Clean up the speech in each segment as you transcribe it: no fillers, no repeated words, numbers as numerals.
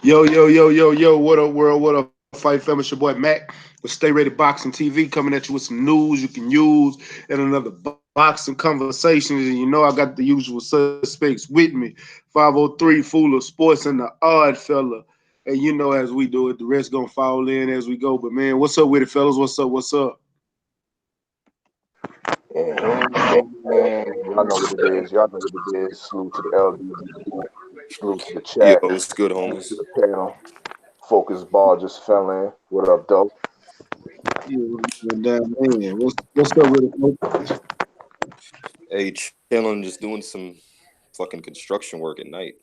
Yo, yo, yo, yo, yo, what up, world? What up, Fight Fam? It's your boy Mac with Stay Ready Boxing TV coming at you with some news you can use and another boxing conversations. And you know, I got the usual suspects with me 503 Fool of Sports and the Odd Fella. And you know, as we do it, the rest gonna fall in as we go. But man, what's up with it, fellas? What's up? What's up? And man, y'all know what it is. Y'all know what it is. Salute to the LDB. Salute to the Yo, chat. what's good, Salute to homies? the panel. Focus ball just fell in. What up, dope? Yeah, damn man. What's up with it, folks? Hey, chilling, just doing some fucking construction work at night.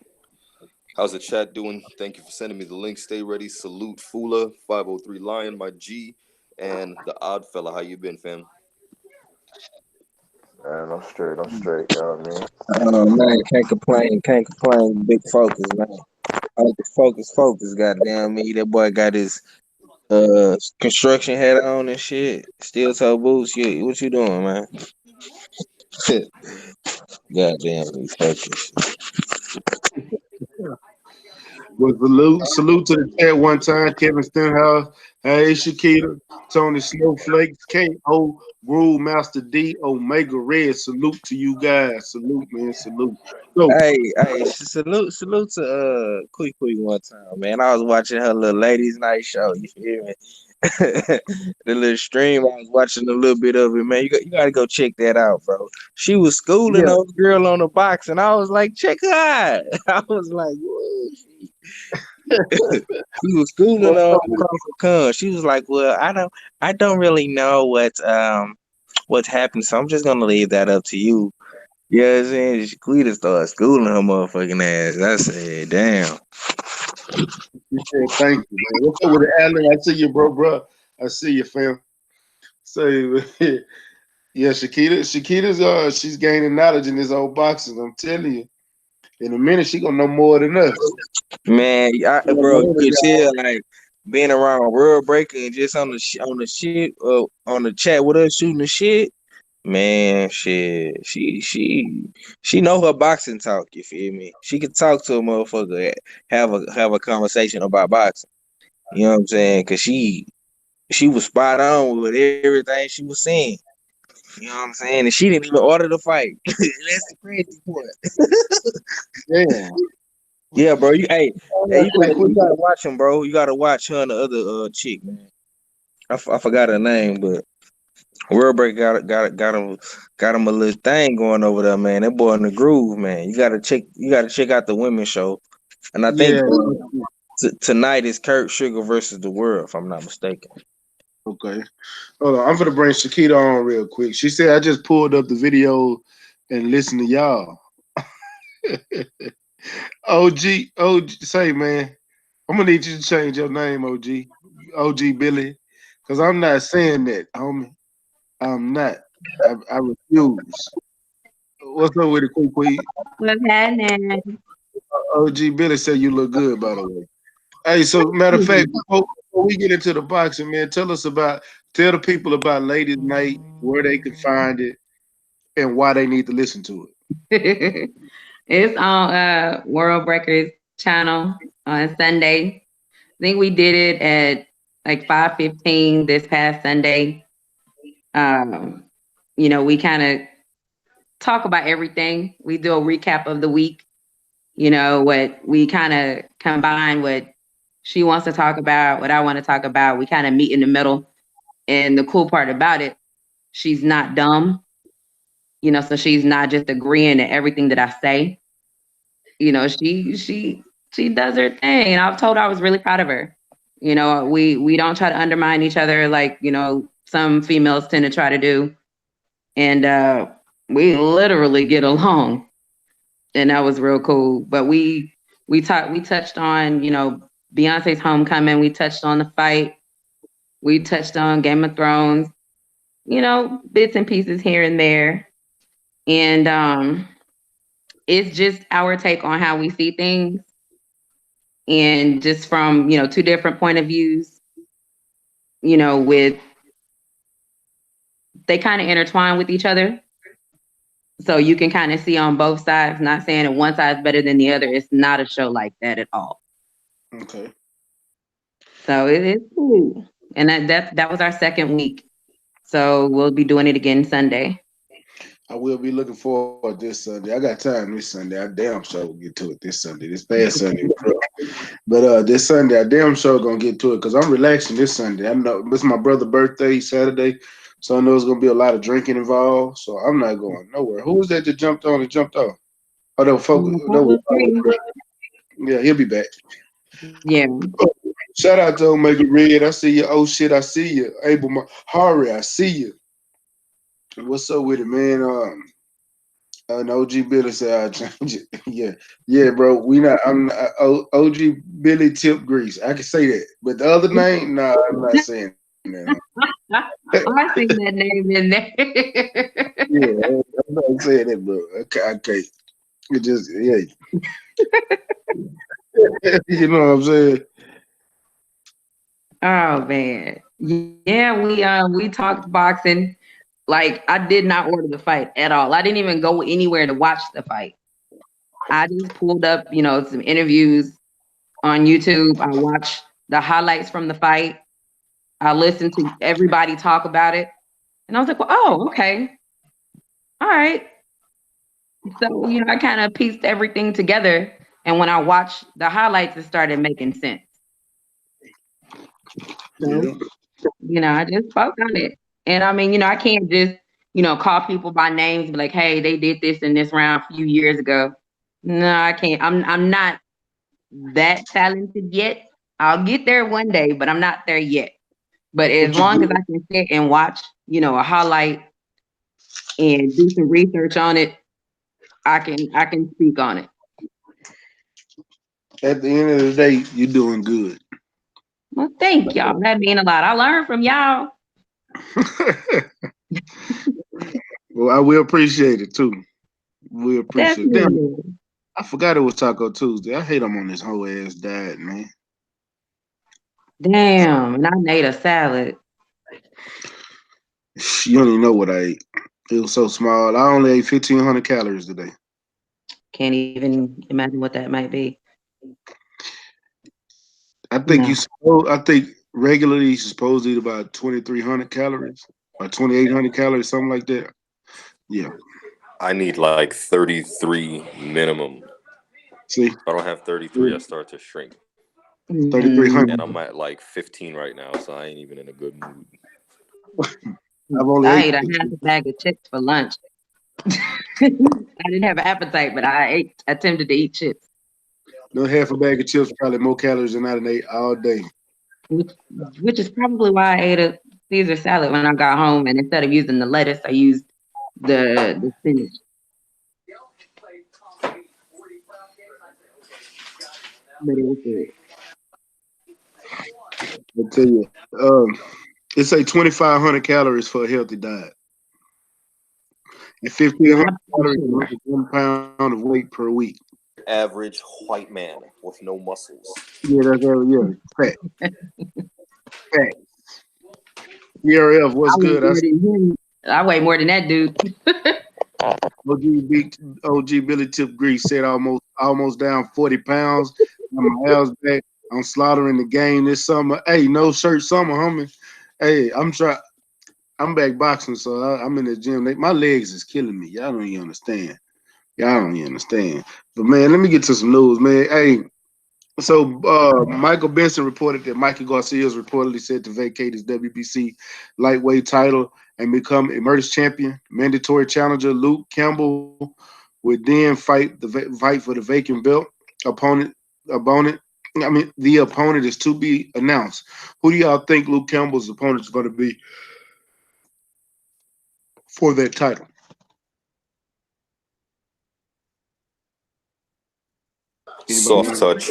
How's the chat doing? Thank you for sending me the link. Stay ready. Salute Fula, 503 Lion, my G, and the Odd Fella. How you been, fam? Man, I'm straight. I'm straight. You know what I mean? Man, can't complain, can't complain. Big focus, man. Focus. Goddamn me, that boy got his construction hat on and shit. Steel toe boots. Shit, what you doing, man? Goddamn me, focus. Well, salute to the chat one time. Kevin Stenhouse, hey Shakita, Tony Snowflakes, K.O., Groove Master D, Omega Red. Salute to you guys. Salute, man. Salute. So, Hey, salute to Quick one time, man. I was watching her little ladies' night show. You feel me? The little stream, I was watching a little bit of it, man. You got to go check that out, bro. She was schooling yeah, those girl on the box, and I was like, check her out. I was like, whoa. She was schooling what's on up with it? Crawford Con. She was like, well, I don't really know what's happened, so I'm just gonna leave that up to you. Yeah, you know what I'm saying? Quita started schooling her motherfucking ass. I said, damn. She said, thank you, man. What's up with it, Alan? I see you, bro. I see you, fam. So, yeah, Shakita's she's gaining knowledge in this old boxing. I'm telling you. In a minute, she gonna know more than us. Man, She gonna bro, know you what could y'all. tell like being around World Breaker and just on the shit on the chat with us shooting the shit. Man, shit, she know her boxing talk. You feel me? She could talk to a motherfucker, have a conversation about boxing. You know what I'm saying? Cause she was spot on with everything she was saying. You know what I'm saying? And she didn't even order the fight. That's the crazy part. Damn. Yeah, bro. Hey, Quick, quick, quick. you gotta watch him, bro. You gotta watch her and the other chick, man. I forgot her name, but World Break got him a little thing going over there, man. That boy in the groove, man. You gotta check out the women's show, and I think Yeah. tonight is Kurt Sugar versus the World, if I'm not mistaken. Okay. Hold on. I'm gonna bring Shakita on real quick. She said I just pulled up the video and listened to y'all. OG, say man, I'm gonna need you to change your name, OG Billy, because I'm not saying that, homie. I'm not. I refuse. What's up with it, quick? What's happening? OG Billy said you look good, by the way. Hey, so matter of fact, before we get into the boxing, man, tell the people about Ladies Night, where they can find it, and why they need to listen to It's on World Breakers channel on Sunday. I think we did it at like 5:15 this past Sunday. Um, we kind of talk about everything. We do a recap of the week. What we kind of combine what she wants to talk about, what I want to talk about. We kind of meet in the middle. And the cool part about it, she's not dumb. So she's not just agreeing to everything that I say. She does her thing. And I've told her I was really proud of her. We don't try to undermine each other like, some females tend to try to do. And we literally get along. And that was real cool. But we touched on, Beyonce's homecoming, we touched on the fight, we touched on Game of Thrones, bits and pieces here and there. And it's just our take on how we see things, and just from two different point of views, with they kind of intertwine with each other, so you can kind of see on both sides. Not saying that one side's better than the other. It's not a show like that at all. Okay. So it is cool. And that was our second week. So we'll be doing it again Sunday. I will be looking forward this Sunday. I got time this Sunday. I damn sure will get to it this Sunday. This past Sunday was rough. But this Sunday, I damn sure gonna get to it because I'm relaxing this Sunday. I know it's my brother's birthday Saturday, so I know there's gonna be a lot of drinking involved. So I'm not going nowhere. Who was that jumped on and jumped off? Oh, no, focus. No, yeah, he'll be back. Yeah. Shout out to Omega Red. I see you. Oh shit, I see you. Abel Hari, I see you. What's up with it, man? And OG Billy said I'll change it. Yeah, bro. We not. I'm not, OG Billy Tip Grease. I can say that, but the other name, nah, I'm not saying that. I seen that name in there. Yeah, I'm not saying that, bro. Okay. It just you know what I'm saying. Oh man. Yeah, we talked boxing. Like I did not order the fight at all. I didn't even go anywhere to watch the fight. I just pulled up, some interviews on YouTube. I watched the highlights from the fight. I listened to everybody talk about it. And I was like, well, oh, okay. All right. So, I kind of pieced everything together. And when I watched the highlights, it started making sense. So, I just spoke on it. And I mean, I can't just, call people by names and be like, hey, they did this in this round a few years ago. No, I can't. I'm not that talented yet. I'll get there one day, but I'm not there yet. But as long as I can sit and watch, a highlight and do some research on it, I can speak on it. At the end of the day, you're doing good. Well, thank y'all. That means a lot. I learned from y'all. Well, I will appreciate it too. We appreciate it. Definitely. Damn, I forgot it was Taco Tuesday. I hate I'm on this whole ass diet, man. Damn, and I made a salad. You don't even know what I ate. It was so small. I only ate 1,500 calories today. Can't even imagine what that might be. I think I think regularly you're supposed to eat about 2,300 calories or 2,800 calories, something like that. Yeah. I need like 33 minimum. See, if I don't have 33, I start to shrink. 3,300. And I'm at like 15 right now, so I ain't even in a good mood. I ate a half a bag of chips for lunch. I didn't have an appetite, but I attempted to eat chips. No, half a bag of chips probably more calories than I ate all day. Which is probably why I ate a Caesar salad when I got home, and instead of using the lettuce, I used the spinach. But it was good. I tell you, it's a 2,500 calories for a healthy diet, and 1,500 calories for 1 pound of weight per week. Average white man with no muscles. Yeah, fat. Fat. ERF, what's good? I weigh more than that dude. OG Billy Tip Grease said almost down 40 pounds. I'm my house back. I'm slaughtering the game this summer. Hey, no shirt summer, homie. Hey, I'm back boxing, so I'm in the gym. My legs is killing me. Y'all don't even understand. But man, let me get to some news, man. Hey, so Michael Benson reported that Mikey Garcia is reportedly set to vacate his WBC lightweight title and become Emeritus champion. Mandatory challenger Luke Campbell would then fight for the vacant belt. The opponent is to be announced. Who do y'all think Luke Campbell's opponent is going to be for that title? Soft touch.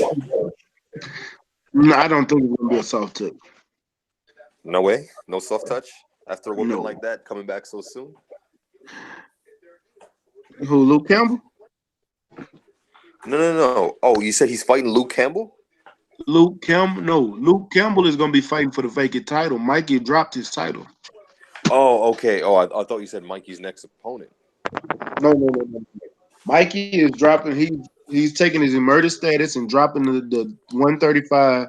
No, I don't think it's going to be a soft touch. No way? No soft touch? After a whooping like that, coming back so soon? Who, Luke Campbell? No. Oh, you said he's fighting Luke Campbell? Luke Campbell? No, Luke Campbell is going to be fighting for the vacant title. Mikey dropped his title. Oh, okay. Oh, I thought you said Mikey's next opponent. No. Mikey is dropping. He's taking his emergent status and dropping the 135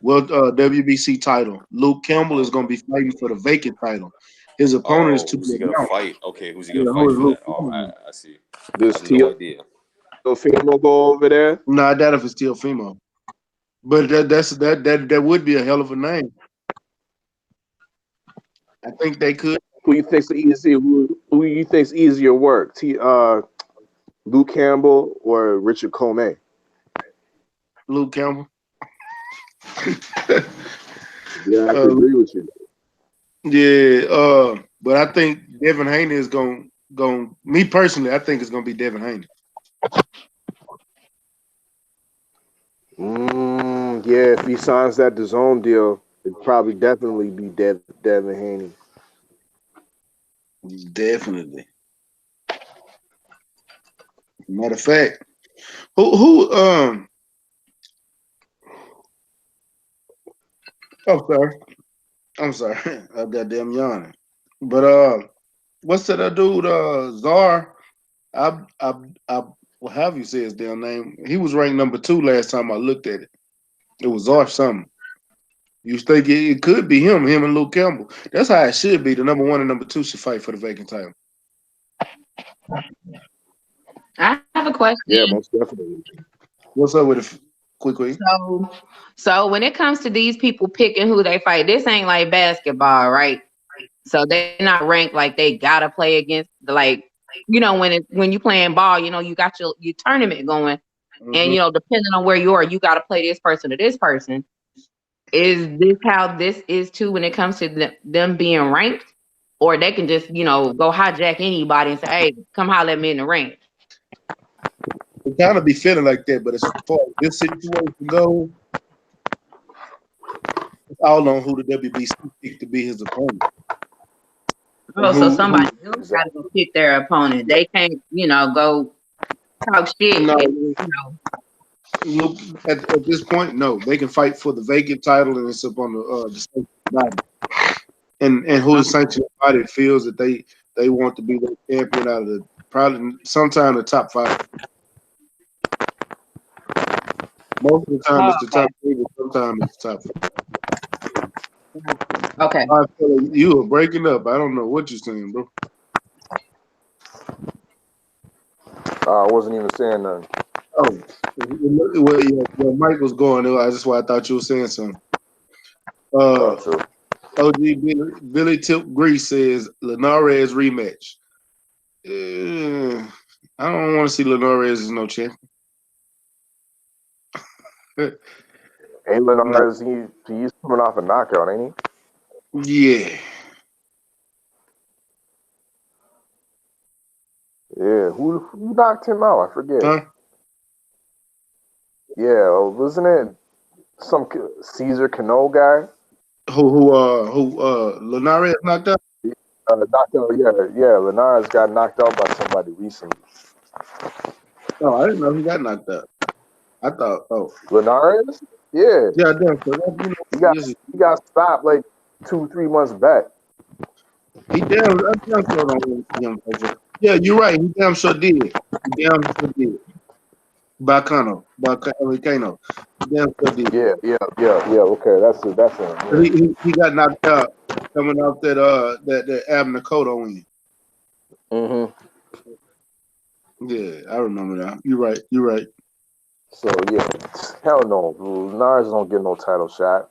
WBC title. Luke Campbell is going to be fighting for the vacant title. His opponent is Oh, to who's be he gonna announced. fight? Okay, who's he Yeah, gonna who fight is for Luke that? Oh, Campbell? I see. I Does have no idea. Teofimo go over there? No, I doubt if it's still female. But that would be a hell of a name. I think they could. Who you think's easier? Who you think's easier work? Luke Campbell or Richard Comey? Luke Campbell. Yeah, I can agree with you. Yeah, but I think Devin Haney is going. Me personally, I think it's going to be Devin Haney. Yeah, if he signs that DAZN deal, it'd probably definitely be Devin Haney. Definitely. Matter of fact, who I'm sorry, I goddamn yawning. But what's that dude? Czar. I what have you say his damn name? He was ranked number 2 last time I looked at it. It was Czar something. You think it could be him and Luke Campbell. That's how it should be. The number 1 and number 2 should fight for the vacant title. I have a question. Yeah, most definitely. What's up with it? Quickly. So when it comes to these people picking who they fight, this ain't like basketball, right? So they're not ranked like they gotta play against when you playing ball, you got your tournament going, and depending on where you are, you gotta play this person or this person. Is this how this is too when it comes to them being ranked, or they can just go hijack anybody and say, "Hey, come holler at me in the ring." It kind of be feeling like that, but as far as this situation goes, it's all on who the WBC picked to be his opponent. Oh, so somebody else got to go pick their opponent. They can't, go talk shit. No, look, at this point, no. They can fight for the vacant title, and it's up on the sanctioned body, and who the sanctioned body feels that they want to be the champion out of the probably sometime the top 5. Most of the time, it's the top 3, but sometimes it's the top 5. Okay. I feel like you are breaking up. I don't know what you're saying, bro. I wasn't even saying nothing. Oh, well, your mic was going. That's why I thought you were saying something. OG Billy Tip Grease says Linares rematch. I don't want to see Linares as no champion. Hey, Linares, he's coming off a knockout, ain't he? Yeah. Yeah, who knocked him out? I forget. Huh? Yeah, wasn't it some Caesar Cano guy? Who Linares knocked out? Knocked out. Yeah. Linares got knocked out by somebody recently. Oh, I didn't know he got knocked out. I thought. Oh, Linares? Yeah. Yeah, damn. He got stopped like 2-3 months back. He damn sure don't him. Yeah, you're right. He damn sure did. Bacano. He damn sure did. Yeah. Okay, that's it. He got knocked out coming off that Abner Cotto win. Yeah, I remember that. You're right. So yeah, hell no. Linares don't get no title shot.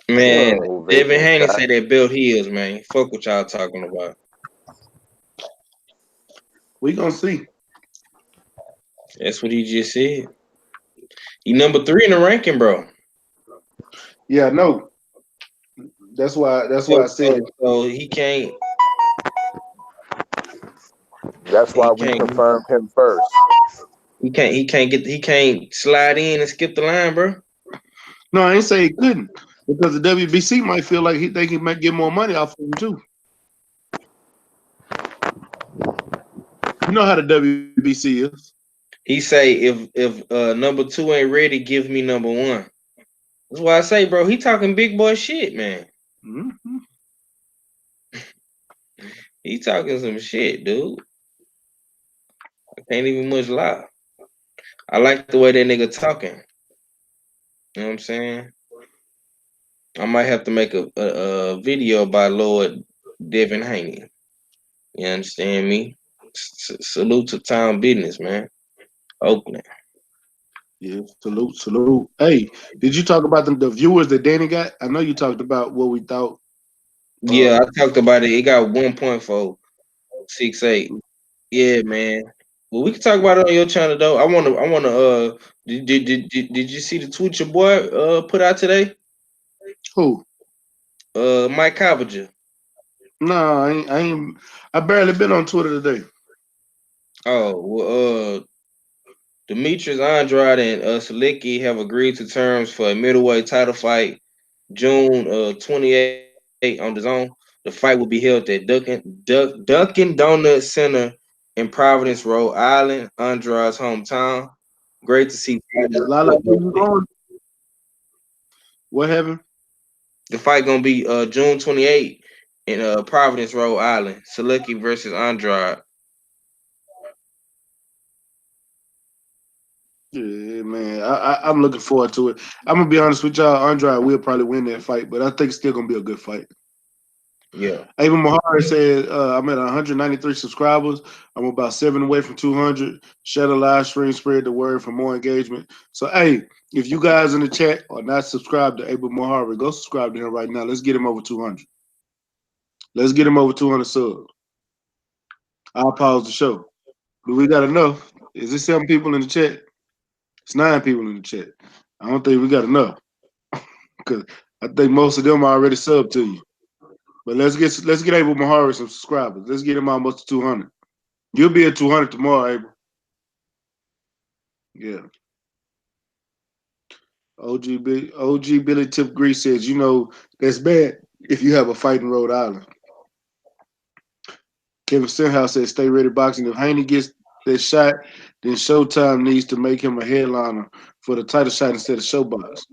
Man, Devin Haney said that Bill Hills, man. Fuck what y'all talking about. We gonna see. That's what he just said. He number 3 in the ranking, bro. Yeah, no. That's why I said. So he can't. That's why we confirmed him first. He can't slide in and skip the line, bro. No, I ain't say he couldn't, because the WBC might feel like they can get more money off of him too. You know how the WBC is. He say if number 2 ain't ready, give me number 1. That's why I say, bro, he talking big boy shit, man. Mm-hmm. He talking some shit, dude. I can't even much lie. I like the way that nigga talking. You know what I'm saying? I might have to make a video by Lord Devin Haney. You understand me? Salute to town business, man. Oakland. Yeah, salute. Hey, did you talk about the viewers that Danny got? I know you talked about what we thought. Yeah, I talked about it. It got 1.468. Yeah, man. Well, we can talk about it on your channel though. I wanna did you see the tweet your boy put out today? Who? Mike Cavager. No, I barely been on Twitter today. Oh, well, Demetrius Andrade and Selicki have agreed to terms for a middleweight title fight June 28 on the zone. The fight will be held at Dunkin' Donut Center in Providence, Rhode Island, Andrade's hometown. Great to see. Lala, where you going? What happened? The fight gonna be June 28 in Providence, Rhode Island. Selicki versus Andrade. Yeah, man. I'm looking forward to it. I'm gonna be honest with y'all. Andrade will probably win that fight, but I think it's still gonna be a good fight. Yeah. Ava Mahari said, I'm at 193 subscribers. I'm about 7 away from 200. Share the live stream, spread the word for more engagement. So, hey, if you guys in the chat are not subscribed to Ava Mahari, go subscribe to him right now. Let's get him over 200. Let's get him over 200 subs. I'll pause the show. But we got enough. Is it 7 people in the chat? It's 9 people in the chat. I don't think we got enough. Because I think most of them are already subbed to you. But let's get Abel Mahari some subscribers. Let's get him almost to 200. You'll be at 200 tomorrow, Abel. Yeah. OG Billy Tip Grease says, that's bad if you have a fight in Rhode Island. Kevin Stenhouse says, stay ready boxing. If Haney gets that shot, then Showtime needs to make him a headliner for the title shot instead of Showbox.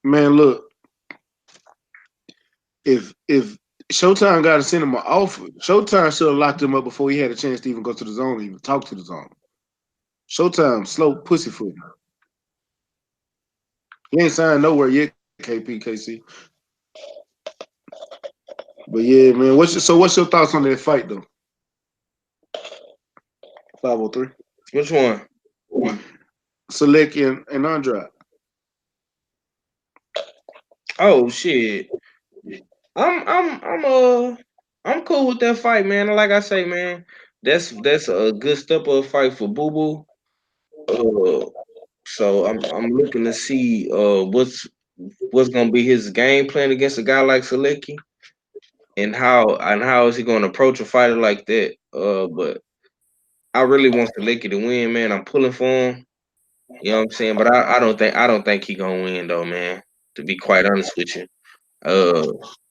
Man, look. If Showtime got to send him an offer, Showtime should have locked him up before he had a chance to even go to the zone, even talk to the zone. Showtime, slow pussyfoot. He ain't signed nowhere yet, KC. But yeah, man. What's your thoughts on that fight though? 503. Which one? Selecki and Andrade. Oh shit. I'm cool with that fight, man. Like I say, man, that's a good step of a fight for Boo Boo. So I'm looking to see what's gonna be his game plan against a guy like Selicki, and how is he gonna approach a fighter like that? But I really want Selicki to win, man. I'm pulling for him. You know what I'm saying? But I don't think he gonna win though, man. To be quite honest with you,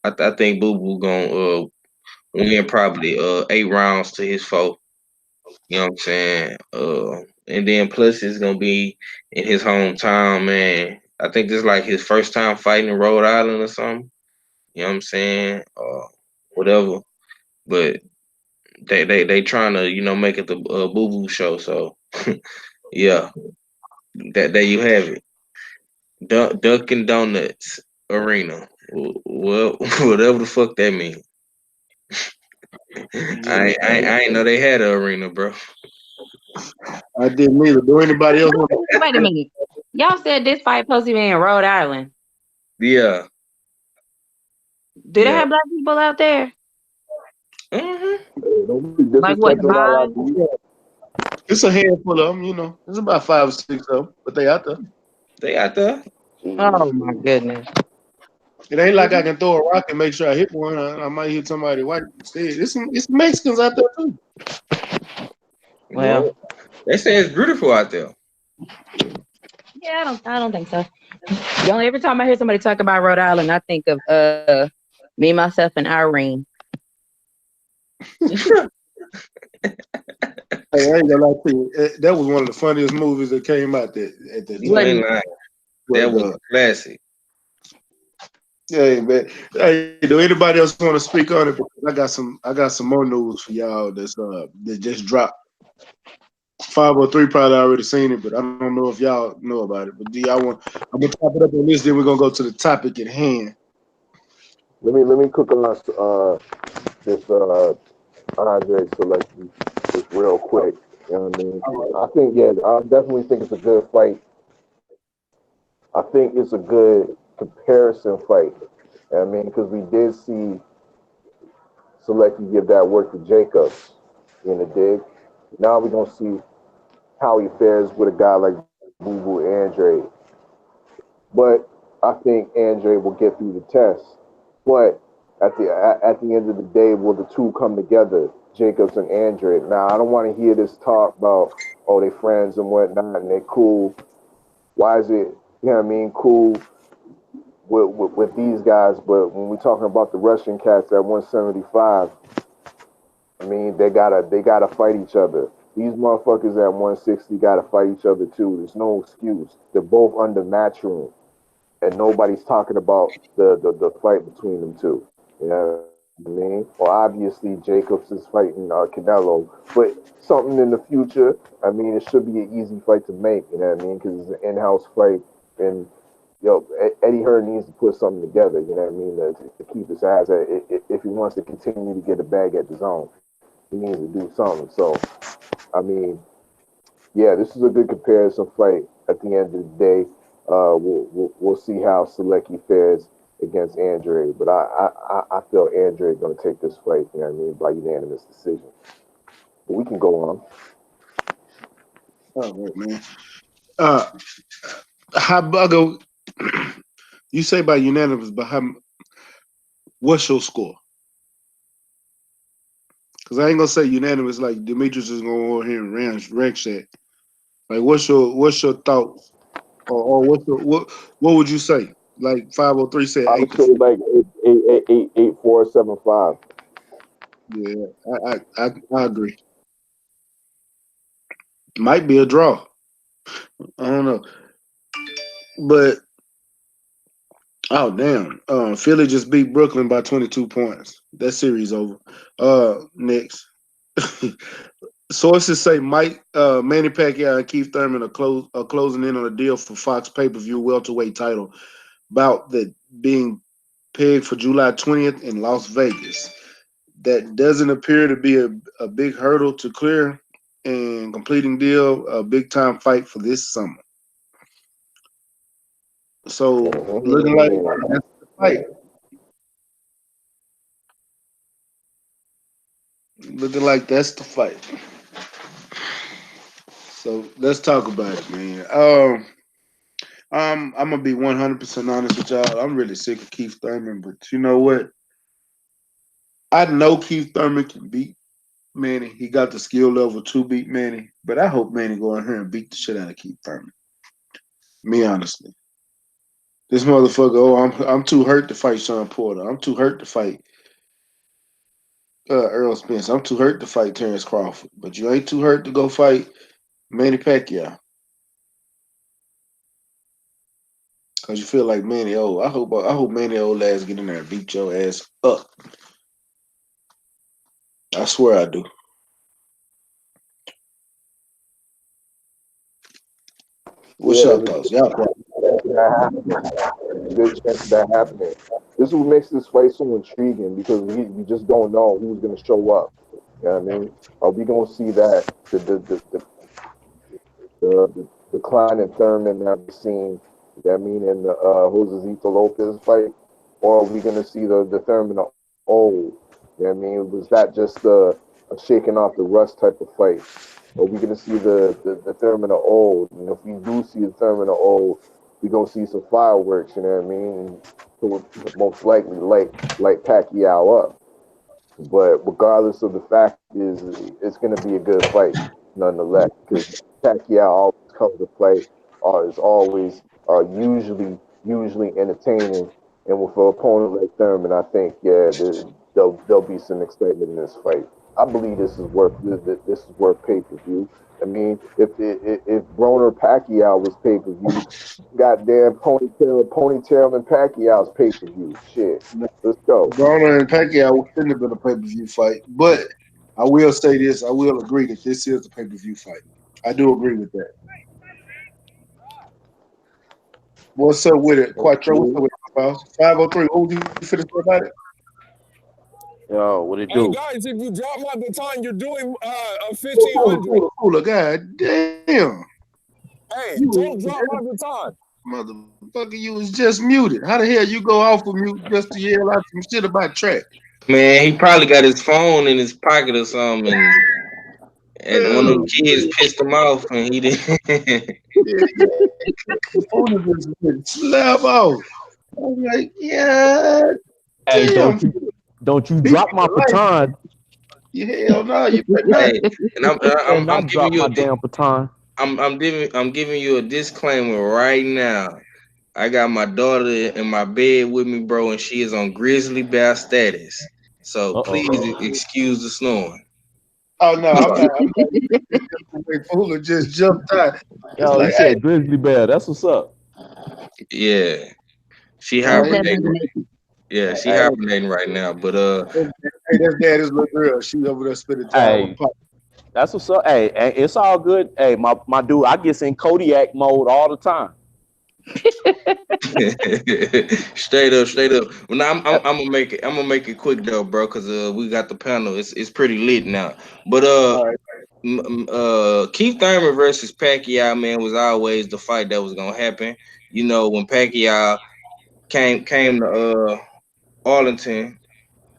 I think Boo Boo gonna win probably 8 rounds to his 4. You know what I'm saying? And then plus it's gonna be in his hometown, man. I think this is like his first time fighting in Rhode Island or something. You know what I'm saying? Whatever. But they trying to make it the Boo Boo show. So yeah, that there you have it. Dunkin' Donuts Arena. Well, whatever the fuck that means. I ain't know they had an arena, bro. I didn't either. Do anybody else want to? Wait a minute. Y'all said this fight supposed to be in Rhode Island. Yeah. Do they have black people out there? Mm-hmm. Like what? Vine? It's a handful of them, It's about 5 or 6 of them, but they out there. They out there. Oh my goodness. It ain't like I can throw a rock and make sure I hit one. I might hit somebody white instead. It's Mexicans out there too. Well, they say it's beautiful out there. Yeah, I don't think so. Every time I hear somebody talk about Rhode Island, I think of me, myself, and Irene. Hey, I ain't gonna lie to you. That was one of the funniest movies that came out at that time. That was classic. Yeah, man. Hey, do anybody else want to speak on it? Because I got some more news for y'all that just dropped. 503 probably already seen it, but I don't know if y'all know about it. But I'm gonna top it up on this, then we're gonna go to the topic at hand. Let me cook on this Andre selection just real quick. You know what I mean? I think I definitely think it's a good fight. I think it's a good comparison fight. You know what I mean, because we did see Selecki give that work to Jacobs in the dig. Now we're gonna see how he fares with a guy like Boo Boo Andre. But I think Andre will get through the test. But at the end of the day, will the two come together, Jacobs and Andre? Now I don't want to hear this talk about they friends and whatnot and they cool. Why is it cool with these guys? But when we're talking about the Russian cats at 175, I mean they gotta fight each other. These motherfuckers at 160 gotta fight each other too. There's no excuse. They're both under matchroom, and nobody's talking about the fight between them two. You know what I mean? Well, obviously Jacobs is fighting Canelo, but something in the future. I mean, it should be an easy fight to make. You know what I mean? Because it's an in-house fight, and Eddie Hearn needs to put something together. You know what I mean? To keep his ass if he wants to continue to get a bag at the zone, he needs to do something. So, I mean, yeah, this is a good comparison fight. At the end of the day, we'll see how Selecki fares against Andre, but I feel Andre is going to take this fight. You know what I mean, by unanimous decision. But we can go on. All right, man. Uh, how Buggo? You say by unanimous, but what's your score? Because I ain't gonna say unanimous like Demetrius is gonna go over here and rank that. Like, what's your thoughts, or what would you say? Like 503 said, I would say like 8-4-7-5. Yeah, I agree. Might be a draw. I don't know, but oh damn, Philly just beat Brooklyn by 22 points. That series over. Next. Sources say Manny Pacquiao and Keith Thurman are closing in on a deal for Fox pay-per-view welterweight title bout that being pegged for July 20th in Las Vegas. That doesn't appear to be a big hurdle to clear, and completing deal a big time fight for this summer. So looking like that's the fight. Looking like that's the fight. So let's talk about it, man. I'm gonna be 100% honest with y'all. I'm really sick of Keith Thurman, but you know what? I know Keith Thurman can beat Manny. He got the skill level to beat Manny, but I hope Manny go in here and beat the shit out of Keith Thurman. Me honestly, this motherfucker. Oh, I'm too hurt to fight Sean Porter. I'm too hurt to fight Earl Spence. I'm too hurt to fight Terrence Crawford. But you ain't too hurt to go fight Manny Pacquiao. Cause you feel like Manny old. I hope Manny old ass get in there and beat your ass up. I swear I do. What's Yeah, your there's a thoughts? Y'all quiet. good chance of that happening. This is what makes this fight so intriguing because we just don't know who's going to show up. You know what I mean? Are we going to see that the decline in Thurman that we've seen? You know what I mean, in the Josezito Lopez fight, or are we going to see the Thurman of old? You know what I mean? Was that just a shaking off the rust type of fight? Or are we going to see the Thurman of old? And if we do see the Thurman of old, we gonna see some fireworks. You know what I mean? And so most likely light Pacquiao up. But regardless of the fact it's going to be a good fight nonetheless because Pacquiao always comes to play is always usually entertaining. And with an opponent like Thurman, I think there'll be some excitement in this fight. I believe this is worth pay-per-view. I mean, if Broner Pacquiao was pay-per-view, goddamn ponytail and Pacquiao's pay-per-view. Shit, let's go. Broner and Pacquiao shouldn't have been a pay-per-view fight, but I will say this: I will agree that this is a pay-per-view fight. I do agree with that. What's up with it, Quattro? What's up with it, 503? Who do you finish about it? Yo, what it Hey do? guys, if you drop my baton, you're doing a Cooler, 1500. cooler, cooler. God damn. Hey, You don't drop my baton. motherfucker, you was just muted. How the hell you go off of mute just to yell out some shit about track? Man, he probably got his phone in his pocket or something, and one of Oh, them kids pissed him off, and he didn't. yeah, yeah. The phone is just getting slap off. I'm like, yeah, Hey, damn. don't you He drop my baton. you hell no, you better not. Hey, and You better I'm not giving drop you my damn baton. I'm giving you a disclaimer right now. I got my daughter in my bed with me, bro, and she is on grizzly bear status. So Uh-oh. please excuse the snoring. Oh no, I'm not. I'm not. The way Fooler just jumped out. It's Yo, he like, hey, said grizzly bear. That's what's up. Yeah, she nah, he, hibernating. Yeah, she Hey, hibernating right now. But hey, that's daddy's little girl. She over there spending time with hey, Pop. that's what's up. Hey, it's all good. Hey, my dude, I get in Kodiak mode all the time. straight up, straight up. Well, now I'm gonna make it. I'm gonna make it quick though, bro, because we got the panel. It's pretty lit now. But All right. Keith Thurman versus Pacquiao, man, was always the fight that was gonna happen. You know, when Pacquiao came to Arlington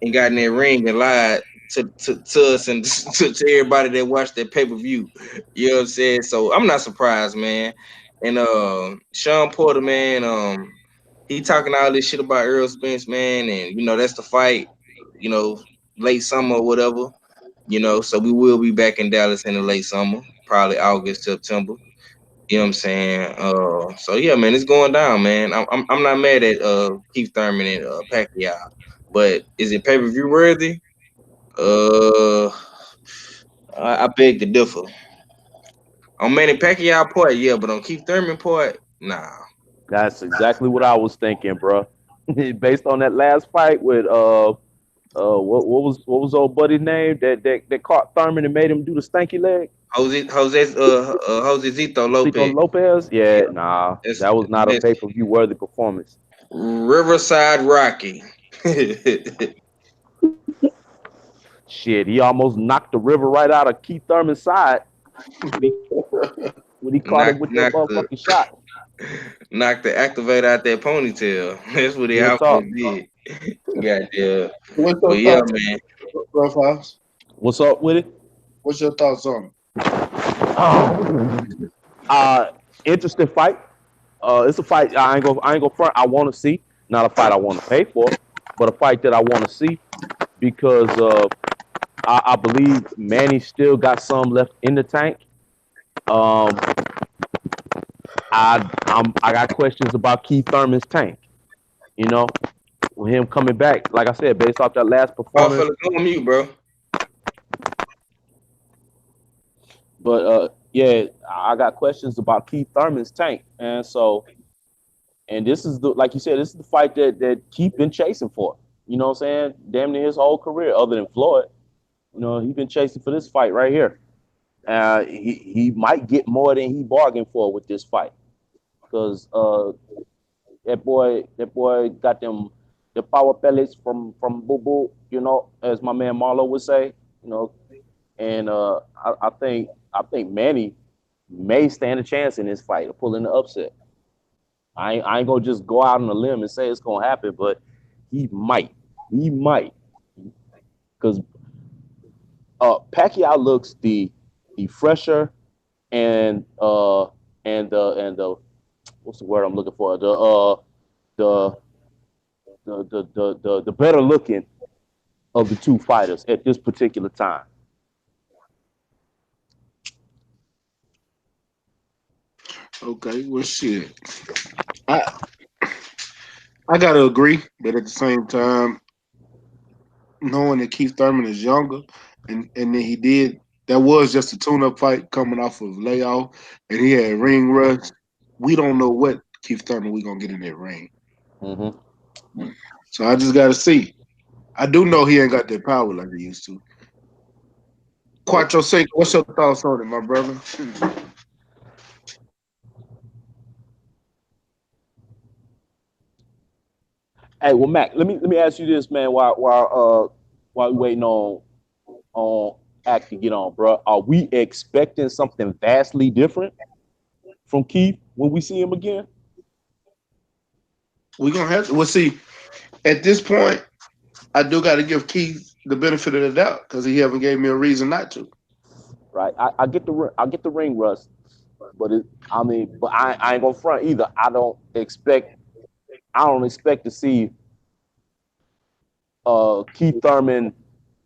and got in that ring and lied to us and to everybody that watched that pay-per-view. You know what I'm saying? So I'm not surprised, man. And Sean Porter, man, he talking all this shit about Earl Spence, man, and you know, that's the fight, you know, late summer or whatever. You know, so we will be back in Dallas in the late summer, probably August, September. You know what I'm saying? So yeah, man, it's going down, man. I'm not mad at Keith Thurman and Pacquiao, but is it pay-per-view worthy? Uh, I beg to differ. On Manny Pacquiao part, yeah, but on Keith Thurman part, nah. That's exactly what I was thinking, bro. Based on that last fight with what was old buddy's name that caught Thurman and made him do the stanky leg? Jose Zito Chico Lopez. Lopez? Yeah, Yeah, nah, that's that was not a that's pay-per-view worthy performance. Riverside Rocky. Shit, he almost knocked the river right out of Keith Thurman's side when he when he caught him with that Knock motherfucking shot. the activator out that ponytail. That's what he Real talk. almost did. Goddamn. What's But your yeah, thoughts, man. Rough House? What's up with it? What's your thoughts on it? Interesting fight. It's a fight I ain't gonna front. I want to see, not a fight I want to pay for, but a fight that I want to see because I believe Manny still got some left in the tank. I got questions about Keith Thurman's tank. You know, with him coming back, like I said, based off that last Oh, performance. fellas, go on mute, bro. But yeah, I got questions about Keith Thurman's tank, and so, and this is the, like you said, this is the fight that Keith been chasing for. You know what I'm saying? Damn near his whole career, other than Floyd. You know, he's been chasing for this fight right here. He might get more than he bargained for with this fight, because that boy got them the power pellets from Boo Boo. You know, as my man Marlo would say. You know, and I think Manny may stand a chance in this fight of pulling the upset. I ain't gonna just go out on a limb and say it's gonna happen, but he might, because Pacquiao looks the fresher and the what's the word I'm looking for, the better looking of the two fighters at this particular time. Okay, well, shit. I I gotta agree, but at the same time, knowing that Keith Thurman is younger, and then that was just a tune-up fight coming off of layoff, and he had ring rust. We don't know what Keith Thurman we gonna get in that ring. Mm-hmm. So I just gotta see. I do know he ain't got that power like he used to. Quattro Cinco, what's your thoughts on it, my brother? Hey, well, Mac, let me ask you this, man. While we waiting on Act to get on, bro, are we expecting something vastly different from Keith when we see him again? We're gonna have to. Well, see, at this point, I do got to give Keith the benefit of the doubt because he haven't gave me a reason not to. Right? I get the ring rust, but I ain't gonna front either. I don't expect to see Keith Thurman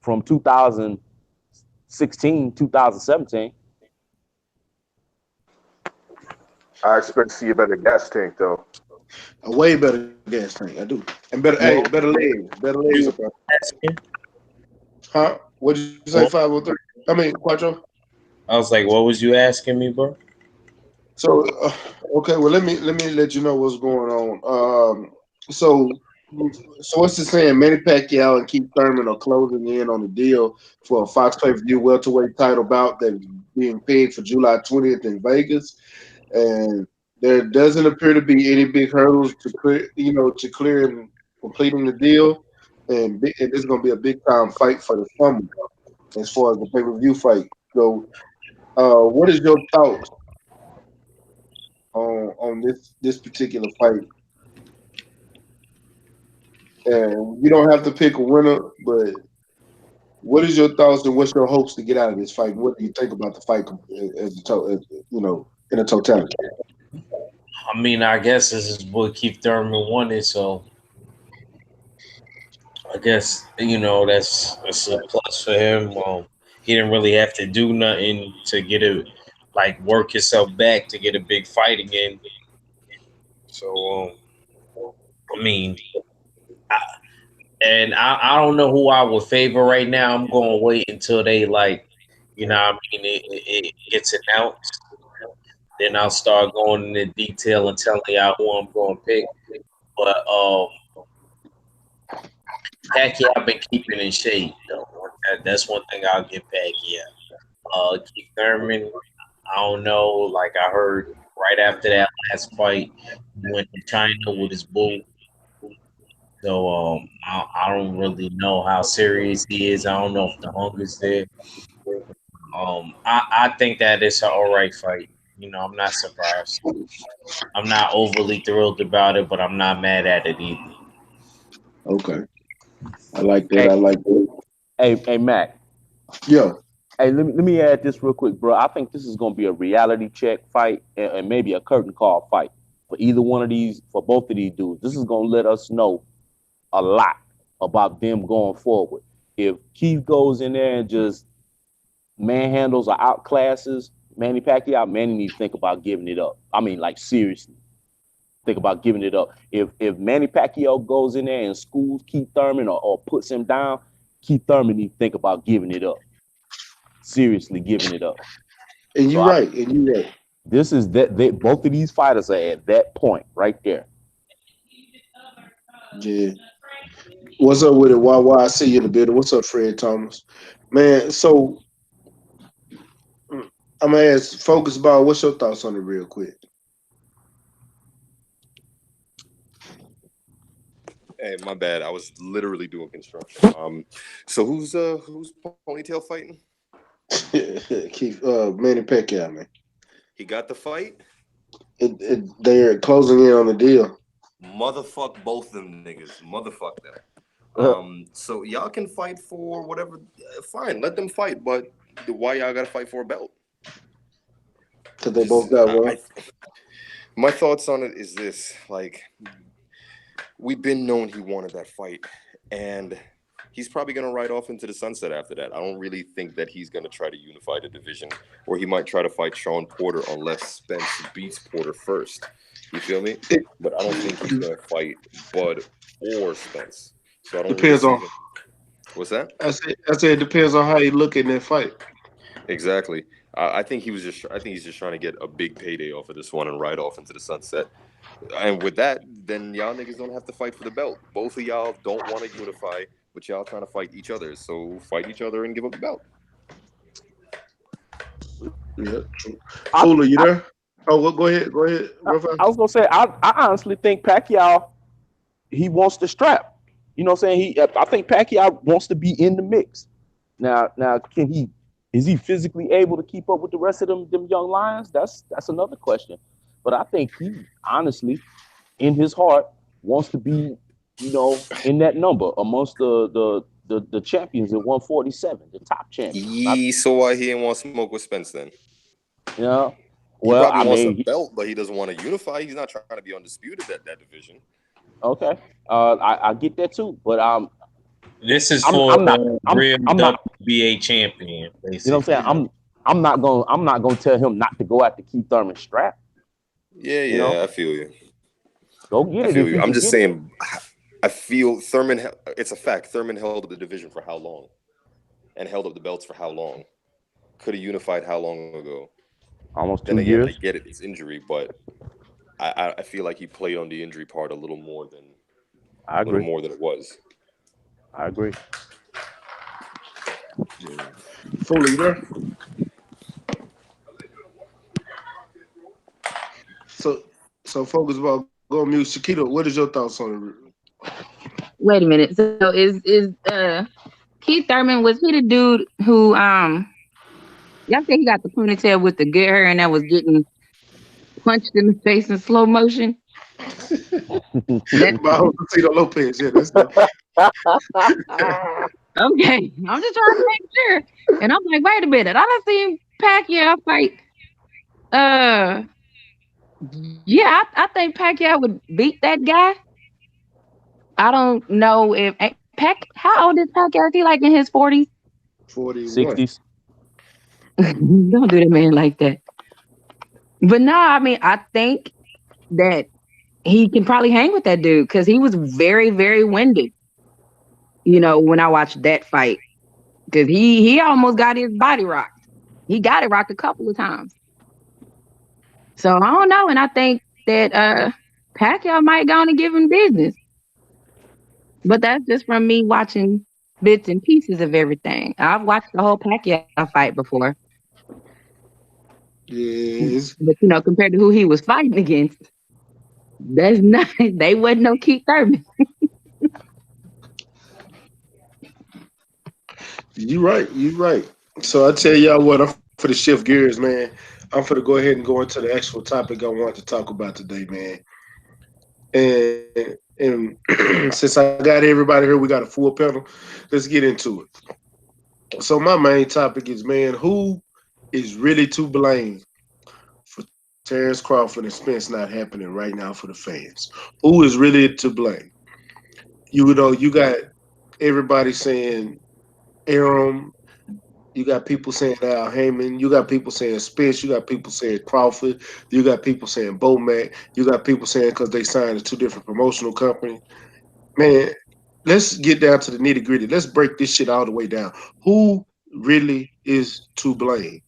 from 2016, 2017. I expect to see a better gas tank though. A way better gas tank, I do, and better, Well, better legs you up there. asking? Huh? What'd you say? Well, 503. I mean, Quattro. I was like, what was you asking me, bro? So, okay, well, let me let you know what's going on. So, so what's it saying? Manny Pacquiao and Keith Thurman are closing in on the deal for a Fox pay-per-view welterweight title bout that's being pegged for July 20th in Vegas, and there doesn't appear to be any big hurdles to clear, to clear and completing the deal, and this is going to be a big time fight for the summer as far as the pay-per-view fight. So, what is your thoughts on this particular fight? And you don't have to pick a winner, but what is your thoughts and what's your hopes to get out of this fight? What do you think about the fight in a totality? I mean, I guess this is what Keith Thurman wanted, so I guess that's a plus for him. He didn't really have to do nothing to get it, like work himself back to get a big fight again. So I mean, I don't know who I would favor right now. I'm going to wait until they it gets announced. Then I'll start going into detail and telling y'all who I'm going to pick. But Pacquiao I've been keeping in shape though. That's one thing I'll give Pacquiao. Keith Thurman, I don't know. Like I heard right after that last fight, he went to China with his boo. So I don't really know how serious he is. I don't know if the hunger's there. I think that it's an all right fight. I'm not surprised. I'm not overly thrilled about it, but I'm not mad at it either. Okay, I like that. Hey, I like that. hey, Mac. Yeah. Hey, let me add this real quick, bro. I think this is gonna be a reality check fight and maybe a curtain call fight for either one of these, for both of these dudes. This is gonna let us know a lot about them going forward. If Keith goes in there and just manhandles or outclasses Manny Pacquiao, Manny needs to think about giving it up. I mean, like seriously, think about giving it up. If Manny Pacquiao goes in there and schools Keith Thurman or puts him down, Keith Thurman needs to think about giving it up. Seriously, giving it up. And you're right. And you're right. This is that both of these fighters are at that point right there. Yeah. What's up with it? Why I see you in the building? What's up, Fred Thomas? Man, so I'm gonna ask Focus Ball, what's your thoughts on it real quick? Hey, my bad. I was literally doing construction. So who's Ponytail fighting? Keith Manny Pacquiao, man. He got the fight? They're closing in on the deal. Motherfuck both them niggas. Motherfuck them. So y'all can fight for whatever. Fine, let them fight. But why y'all gotta fight for a belt? Because they both got one. My thoughts on it is this: like, we've been known he wanted that fight, and he's probably gonna ride off into the sunset after that. I don't really think that he's gonna try to unify the division, or he might try to fight Sean Porter unless Spence beats Porter first. You feel me? But I don't think he's gonna fight Bud or Spence. So I don't depends really on. see him. What's that? I said it depends on how you look in that fight. Exactly. I think he's just trying to get a big payday off of this one and ride off into the sunset. And with that, then y'all niggas don't have to fight for the belt. Both of y'all don't want to unify, but y'all trying to fight each other. So fight each other and give up the belt. Yeah, true. I, Fuller, you I, there? Oh, well, go ahead. Go ahead, Rafael. I was gonna say I honestly think Pacquiao he wants the strap. You know what I'm saying? I think Pacquiao wants to be in the mix. Now can he is he physically able to keep up with the rest of them young lions? That's another question. But I think he honestly in his heart wants to be, in that number amongst the champions at 147, the top champions. Not, So why he didn't want to smoke with Spence then? you know, He well, probably I wants a mean, belt, but he doesn't want to unify. He's not trying to be undisputed at that division. okay, I get that too, but This is I'm for I'm not real I'm not, WBA champion, you know what I'm saying? basically. I'm not gonna tell him not to go after Keith Thurman's strap. You know, I feel you. go get I it feel if you. he I'm can just get it. saying. I feel Thurman. It's a fact. Thurman held up the division for how long, and held up the belts for how long? Could have unified how long ago? Almost Then two again, I years. get it. It's injury, but I feel like he played on the injury part a I little agree. more than it was. I agree. Fuller, you there? So, so focus about go on mute. Shakita, what is your thoughts on Wait a minute. So is Keith Thurman, was he the dude who y'all say he got the ponytail with the good hair and that was getting punched in the face in slow motion? That it? Tito Lopez, yeah, that's the okay. I'm just trying to make sure. And I'm like, wait a minute. I done seen Pacquiao fight. Uh yeah, I think Pacquiao would beat that guy. I don't know if how old is Pacquiao? Is he like in his 40s? 41. 60s. Don't do that man like that. But no, I mean, I think that he can probably hang with that dude because he was very, very winded. When I watched that fight, because he almost got his body rocked. He got it rocked a couple of times. So I don't know, and I think that Pacquiao might go on and give him business. But that's just from me watching bits and pieces of everything. I've watched the whole Pacquiao fight before, Yes. but compared to who he was fighting against, that's not. They wasn't no Keith Thurman. You right. You right. So I tell y'all what, I'm for the shift gears, man. I'm for to go ahead and go into the actual topic I want to talk about today, man. And since I got everybody here, we got a full panel. Let's get into it. So my main topic is, man, who is really to blame for Terrence Crawford and Spence not happening right now for the fans? Who is really to blame? You got everybody saying Aram. You got people saying Al Heyman. You got people saying Spence. You got people saying Crawford. You got people saying Bomac. You got people saying because they signed to two different promotional companies. Man, let's get down to the nitty gritty. Let's break this shit all the way down. Who really is to blame?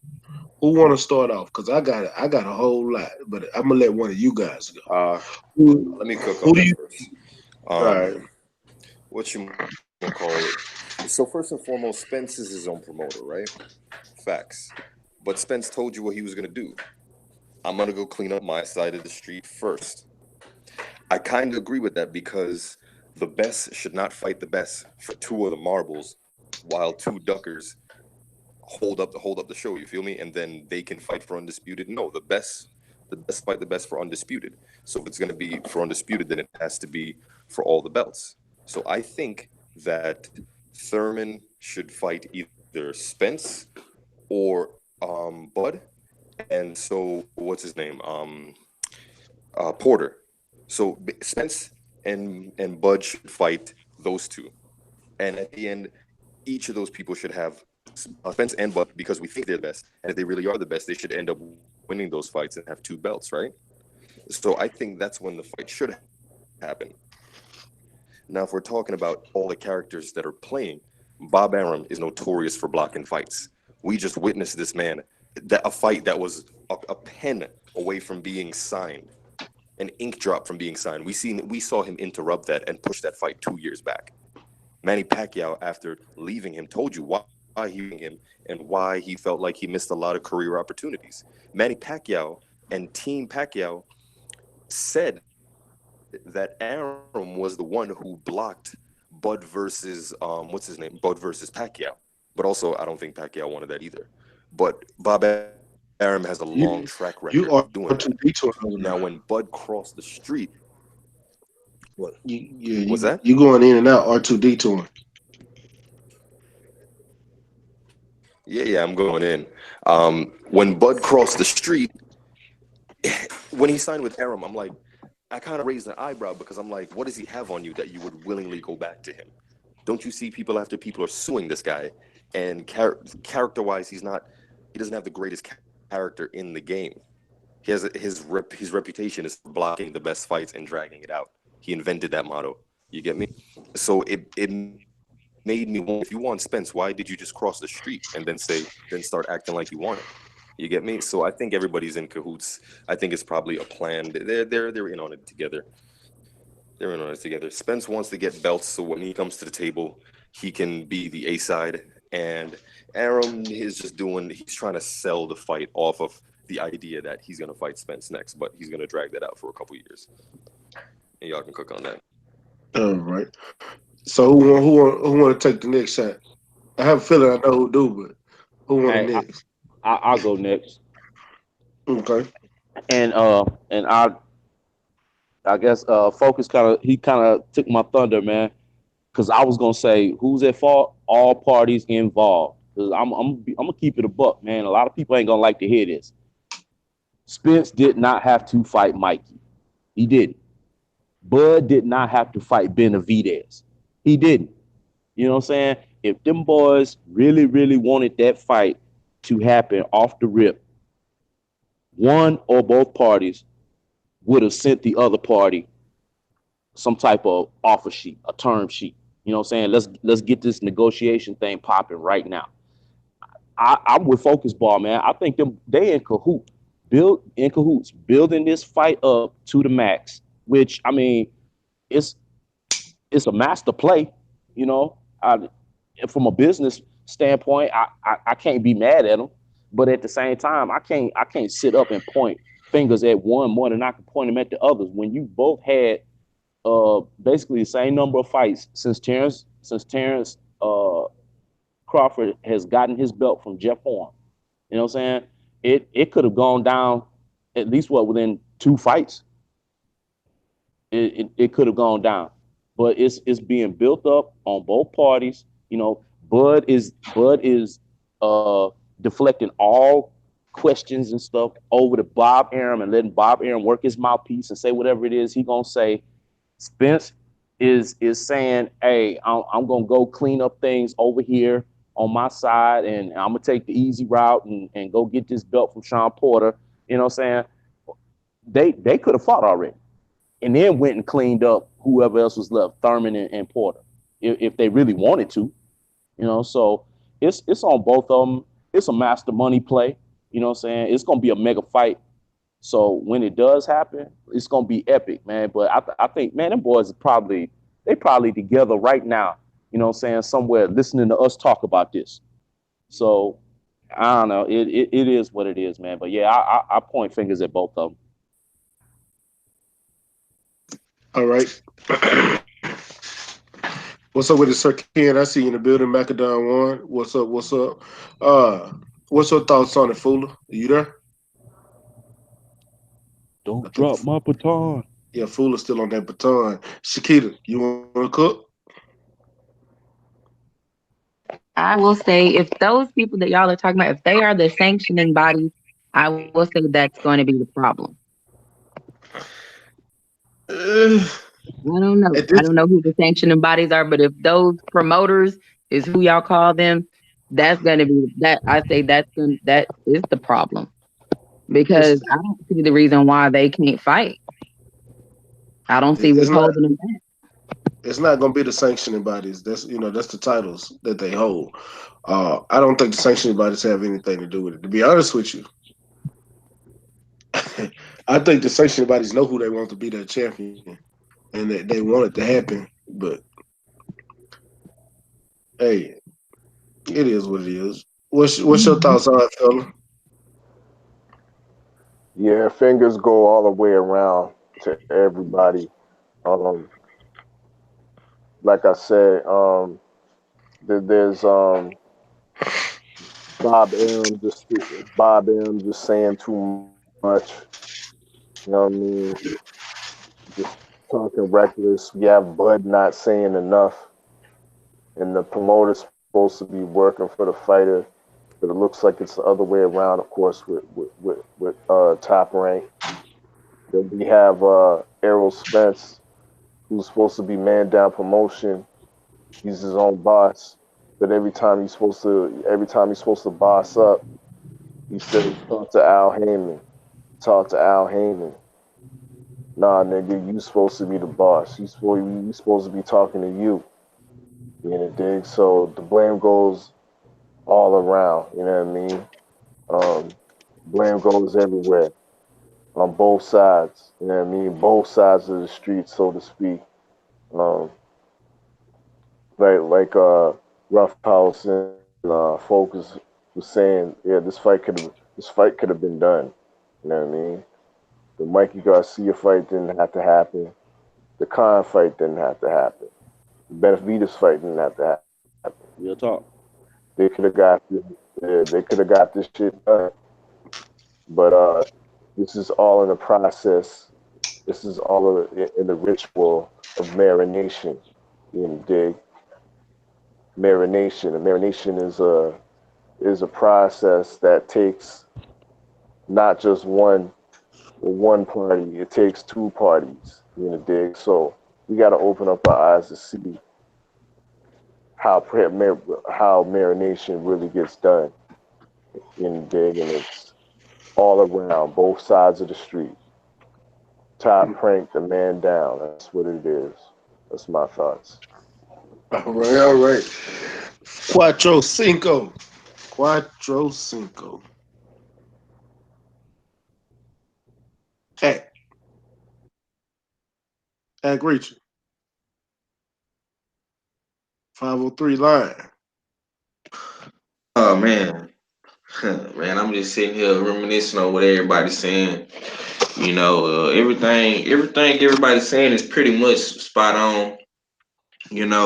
Who want to start off? Because I got a whole lot, but I'm gonna let one of you guys go. Who, Let me cook who on do that you? first. All right. What you gonna call it? So first and foremost, Spence is his own promoter, right? Facts. But Spence told you what he was gonna do. I'm gonna go clean up my side of the street first. I kind of agree with that because the best should not fight the best for two of the marbles, while two duckers hold up the show. You feel me? And then they can fight for undisputed. No, the best fight the best for undisputed. So if it's gonna be for undisputed, then it has to be for all the belts. So I think that Thurman should fight either Spence or Bud. And so what's his name? Porter. So Spence and Bud should fight those two, and at the end, each of those people should have Spence and Bud because we think they're the best, and if they really are the best, they should end up winning those fights and have two belts, right? So I think that's when the fight should happen. Now, if we're talking about all the characters that are playing, Bob Arum is notorious for blocking fights. We just witnessed this man, that a fight that was a pen away from being signed, an ink drop from being signed. We saw him interrupt that and push that fight 2 years back. Manny Pacquiao, after leaving him, told you why him and why he felt like he missed a lot of career opportunities. Manny Pacquiao and Team Pacquiao said that Arum was the one who blocked Bud versus what's his name? Bud versus Pacquiao. But also, I don't think Pacquiao wanted that either. But Bob Arum has a long track record of doing that. You are too detour Now, over when there. Bud crossed the street, what was that? You going in and out R2 detouring. Yeah, I'm going in. When Bud crossed the street, when he signed with Arum, I'm like, I kind of raised an eyebrow because I'm like, what does he have on you that you would willingly go back to him? Don't you see people after people are suing this guy, and character-wise, he doesn't have the greatest character in the game. He has his reputation is for blocking the best fights and dragging it out. He invented that motto. You get me? So it made me wonder, if you want Spence, why did you just cross the street and then start acting like you want it? You get me? So I think everybody's in cahoots. I think it's probably a plan. They're in on it together. They're in on it together. Spence wants to get belts, so when he comes to the table, he can be the A side. And Arum is he's trying to sell the fight off of the idea that he's gonna fight Spence next, but he's gonna drag that out for a couple years. And y'all can cook on that. All right. So who want to take the next shot? I have a feeling I know who do, but who want Hey, to next? I'll go next. Okay. And I guess Focus kind of took my thunder, man, because I was gonna say who's at fault? All parties involved. Because I'm gonna keep it a buck, man. A lot of people ain't gonna like to hear this. Spence did not have to fight Mikey. He didn't. Bud did not have to fight Benavidez. He didn't. You know what I'm saying? If them boys really, really wanted that fight to happen off the rip, one or both parties would have sent the other party some type of offer sheet, a term sheet. You know what I'm saying? Let's get this negotiation thing popping right now. I'm with Focus Ball, man. I think they in cahoots, building this fight up to the max. Which I mean, it's a master play. You know, from a business standpoint, I can't be mad at them. But at the same time, I can't sit up and point fingers at one more than I can point them at the others. When you both had basically the same number of fights since Terrence Crawford has gotten his belt from Jeff Horn. You know what I'm saying? It could have gone down at least within 2 fights. It could have gone down, but it's being built up on both parties. You know, Bud is deflecting all questions and stuff over to Bob Arum and letting Bob Arum work his mouthpiece and say whatever it is he gonna say. Spence is saying, hey, I'm gonna go clean up things over here on my side, and I'm gonna take the easy route and go get this belt from Sean Porter. You know what I'm saying? They could have fought already, and then went and cleaned up whoever else was left, Thurman and Porter, if they really wanted to. You know, so it's on both of them. It's a master money play. You know what I'm saying? It's gonna be a mega fight. So when it does happen, it's gonna be epic, man. But I think, man, them boys probably together right now. You know what I'm saying? Somewhere listening to us talk about this. So I don't know. It is what it is, man. But yeah, I point fingers at both of them. All right. What's up with the Sir Ken? I see you in the building. Macadon one. What's up? What's up? What's your thoughts on it, Fuller? Are you there? Don't drop my baton. Yeah, Fuller's still on that baton. Shakita, you want to cook? I will say, if those people that y'all are talking about, if they are the sanctioning bodies, I will say that's going to be the problem. I don't know. I don't know who the sanctioning bodies are, but if those promoters is who y'all call them, that's going to be that. I say that is the problem, because I don't see the reason why they can't fight. I don't see what's holding them back. It's not going to be the sanctioning bodies. That's the titles that they hold. I don't think the sanctioning bodies have anything to do with it. To be honest with you, I think the sanctioning bodies know who they want to be their champion, and they want it to happen. But hey, It is what it is. What's your thoughts on it, fella? Yeah, fingers go all the way around to everybody. Um, like I said, there's Bob M just saying too much. You know what I mean? Just talking reckless. We have Bud not saying enough, and the promoter's supposed to be working for the fighter, but it looks like it's the other way around. Of course, with Top Rank. Then we have Errol Spence, who's supposed to be man down promotion. He's his own boss, but every time he's supposed to boss up, he says talk to Al Heyman. Talk to Al Heyman. Nah, nigga, you supposed to be the boss. You supposed to be talking to you. You know, dig? So the blame goes all around. You know what I mean? Um, blame goes everywhere on both sides. You know what I mean? Both sides of the street, so to speak. Um, like Rough House and Focus was saying, yeah, this fight could have been done. You know what I mean? The Mikey Garcia fight didn't have to happen. The Khan fight didn't have to happen. The Benavides fight didn't have to happen. Real talk. They could have got this shit done. But this is all in the process. This is all in the ritual of marination. You dig? Marination. And marination is a process that takes not just one party. It takes two parties. You know, dig? So we got to open up our eyes to see how marination really gets done. You know, dig? And it's all around both sides of the street. Top prank the man down. That's what it is. That's my thoughts. All right, all right. Cuatro Cinco. Cuatro Cinco. Act. Act Reacher. 503 line. Oh man, man, I'm just sitting here reminiscing on what everybody's saying. Everything everybody's saying is pretty much spot on.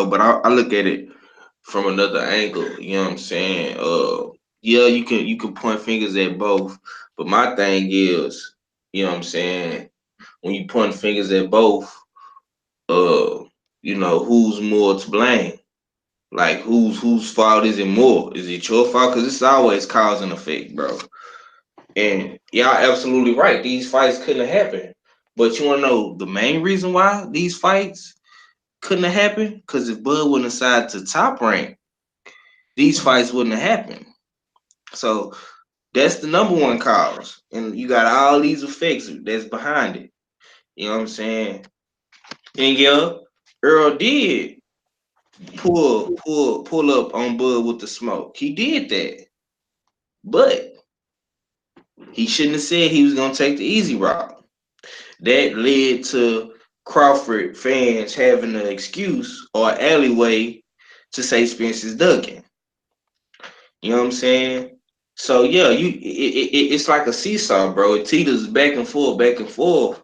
But I look at it from another angle. You know what I'm saying? Yeah, you can point fingers at both, but my thing is, what I'm saying, when you point fingers at both, uh, who's more to blame? Like whose fault is it more? Is it your fault? Because it's always cause and effect, bro. And y'all absolutely right. These fights couldn't have happened. But you wanna know the main reason why these fights couldn't have happened? Because if Bud wouldn't have decided to top rank, these fights wouldn't have happened. So that's the number one cause. And you got all these effects that's behind it. You know what I'm saying? And yeah, Earl did pull up on Bud with the smoke. He did that. But he shouldn't have said he was gonna take the easy route. That led to Crawford fans having an excuse or alleyway to say Spence is ducking. You know what I'm saying? So yeah, it's like a seesaw, bro. It teeters back and forth, back and forth.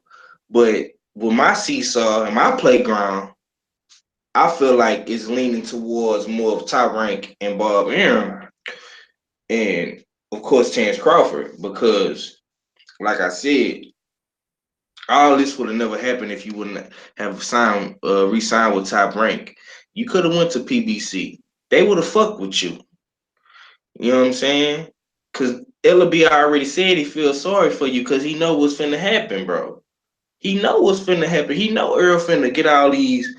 But with my seesaw and my playground, I feel like it's leaning towards more of Top Rank and Bob Arum, and of course Chance Crawford, because like I said, all this would have never happened if you wouldn't have re-signed with Top Rank. You could have went to PBC. They would have fucked with you. You know what I'm saying? Because LB already said he feels sorry for you because he know what's finna happen, bro. He know what's finna happen. He know Earl finna get all these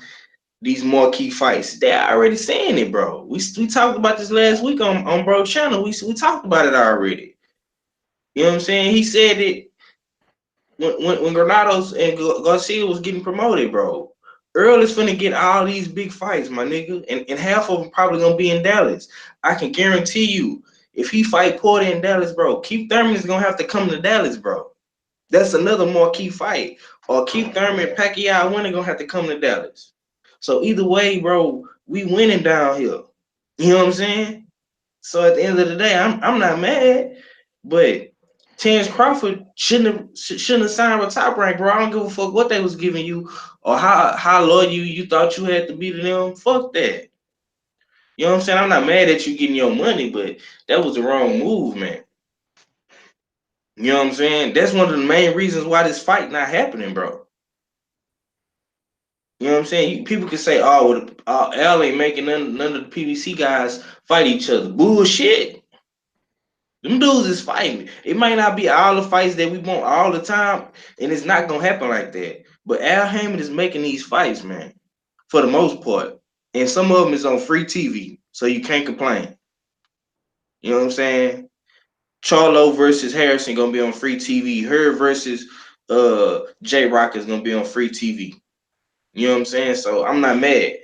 marquee fights. They already saying it, bro. We talked about this last week on Bro Channel. We talked about it already. You know what I'm saying? He said it when Granados and Garcia was getting promoted, bro. Earl is finna get all these big fights, my nigga, and half of them probably gonna be in Dallas. I can guarantee you, if he fight Porter in Dallas, bro, Keith Thurman is gonna have to come to Dallas, bro. That's another marquee fight. Or Keith Thurman, Pacquiao winner gonna have to come to Dallas. So either way, bro, we winning down here. You know what I'm saying? So at the end of the day, I'm not mad, but Terrence Crawford shouldn't have signed with Top Rank, bro. I don't give a fuck what they was giving you or how loyal you thought you had to be to them. Fuck that. You know what I'm saying? I'm not mad at you getting your money, but that was the wrong move, man. You know what I'm saying? That's one of the main reasons why this fight not happening, bro. You know what I'm saying? People can say, "Oh, well, Al ain't making none of the PBC guys fight each other." Bullshit. Them dudes is fighting. It might not be all the fights that we want all the time, and it's not gonna happen like that. But Al Hammond is making these fights, man, for the most part. And some of them is on free TV, so you can't complain. You know what I'm saying? Charlo versus Harrison gonna be on free TV. Her versus J Rock is gonna be on free TV. You know what I'm saying? So I'm not mad.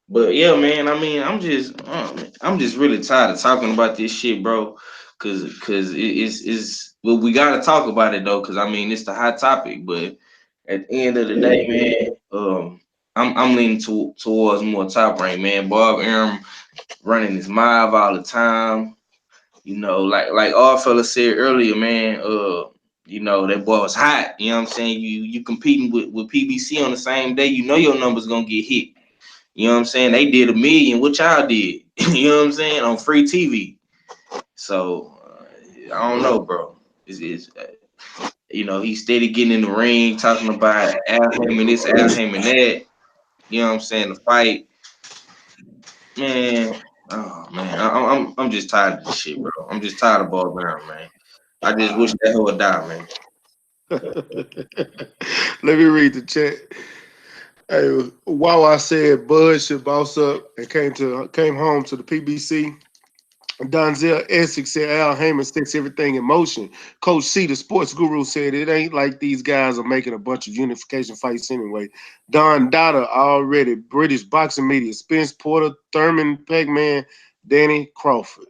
But yeah, man. I mean, I'm just really tired of talking about this shit, bro. Cause it's well, we gotta talk about it though. Cause I mean, it's the hot topic. But at the end of the day, man, I'm leaning towards more Top Rank, man. Bob Arum running his mob all the time. You know, like all fella said earlier, man. You know that boy was hot. You know what I'm saying? You competing with PBC on the same day. You know your number's gonna get hit. You know what I'm saying? They did 1 million. What y'all did? You know what I'm saying? On free TV. So I don't know, bro. It's you know, he's steady getting in the ring, talking about Al Heyman this, Al Heyman that. You know what I'm saying? The fight, man. Oh man, I'm just tired of this shit, bro. I'm just tired of Bob Brown, man. I just wish that hoe would die, man. Let me read the chat. Hey, Wawa said Bud should boss up and came home to the PBC. Donzel Essex said Al Heyman sets everything in motion. Coach C, the sports guru, said it ain't like these guys are making a bunch of unification fights anyway. Don Dada already, British boxing media, Spence Porter, Thurman, Pac-Man, Danny Crawford.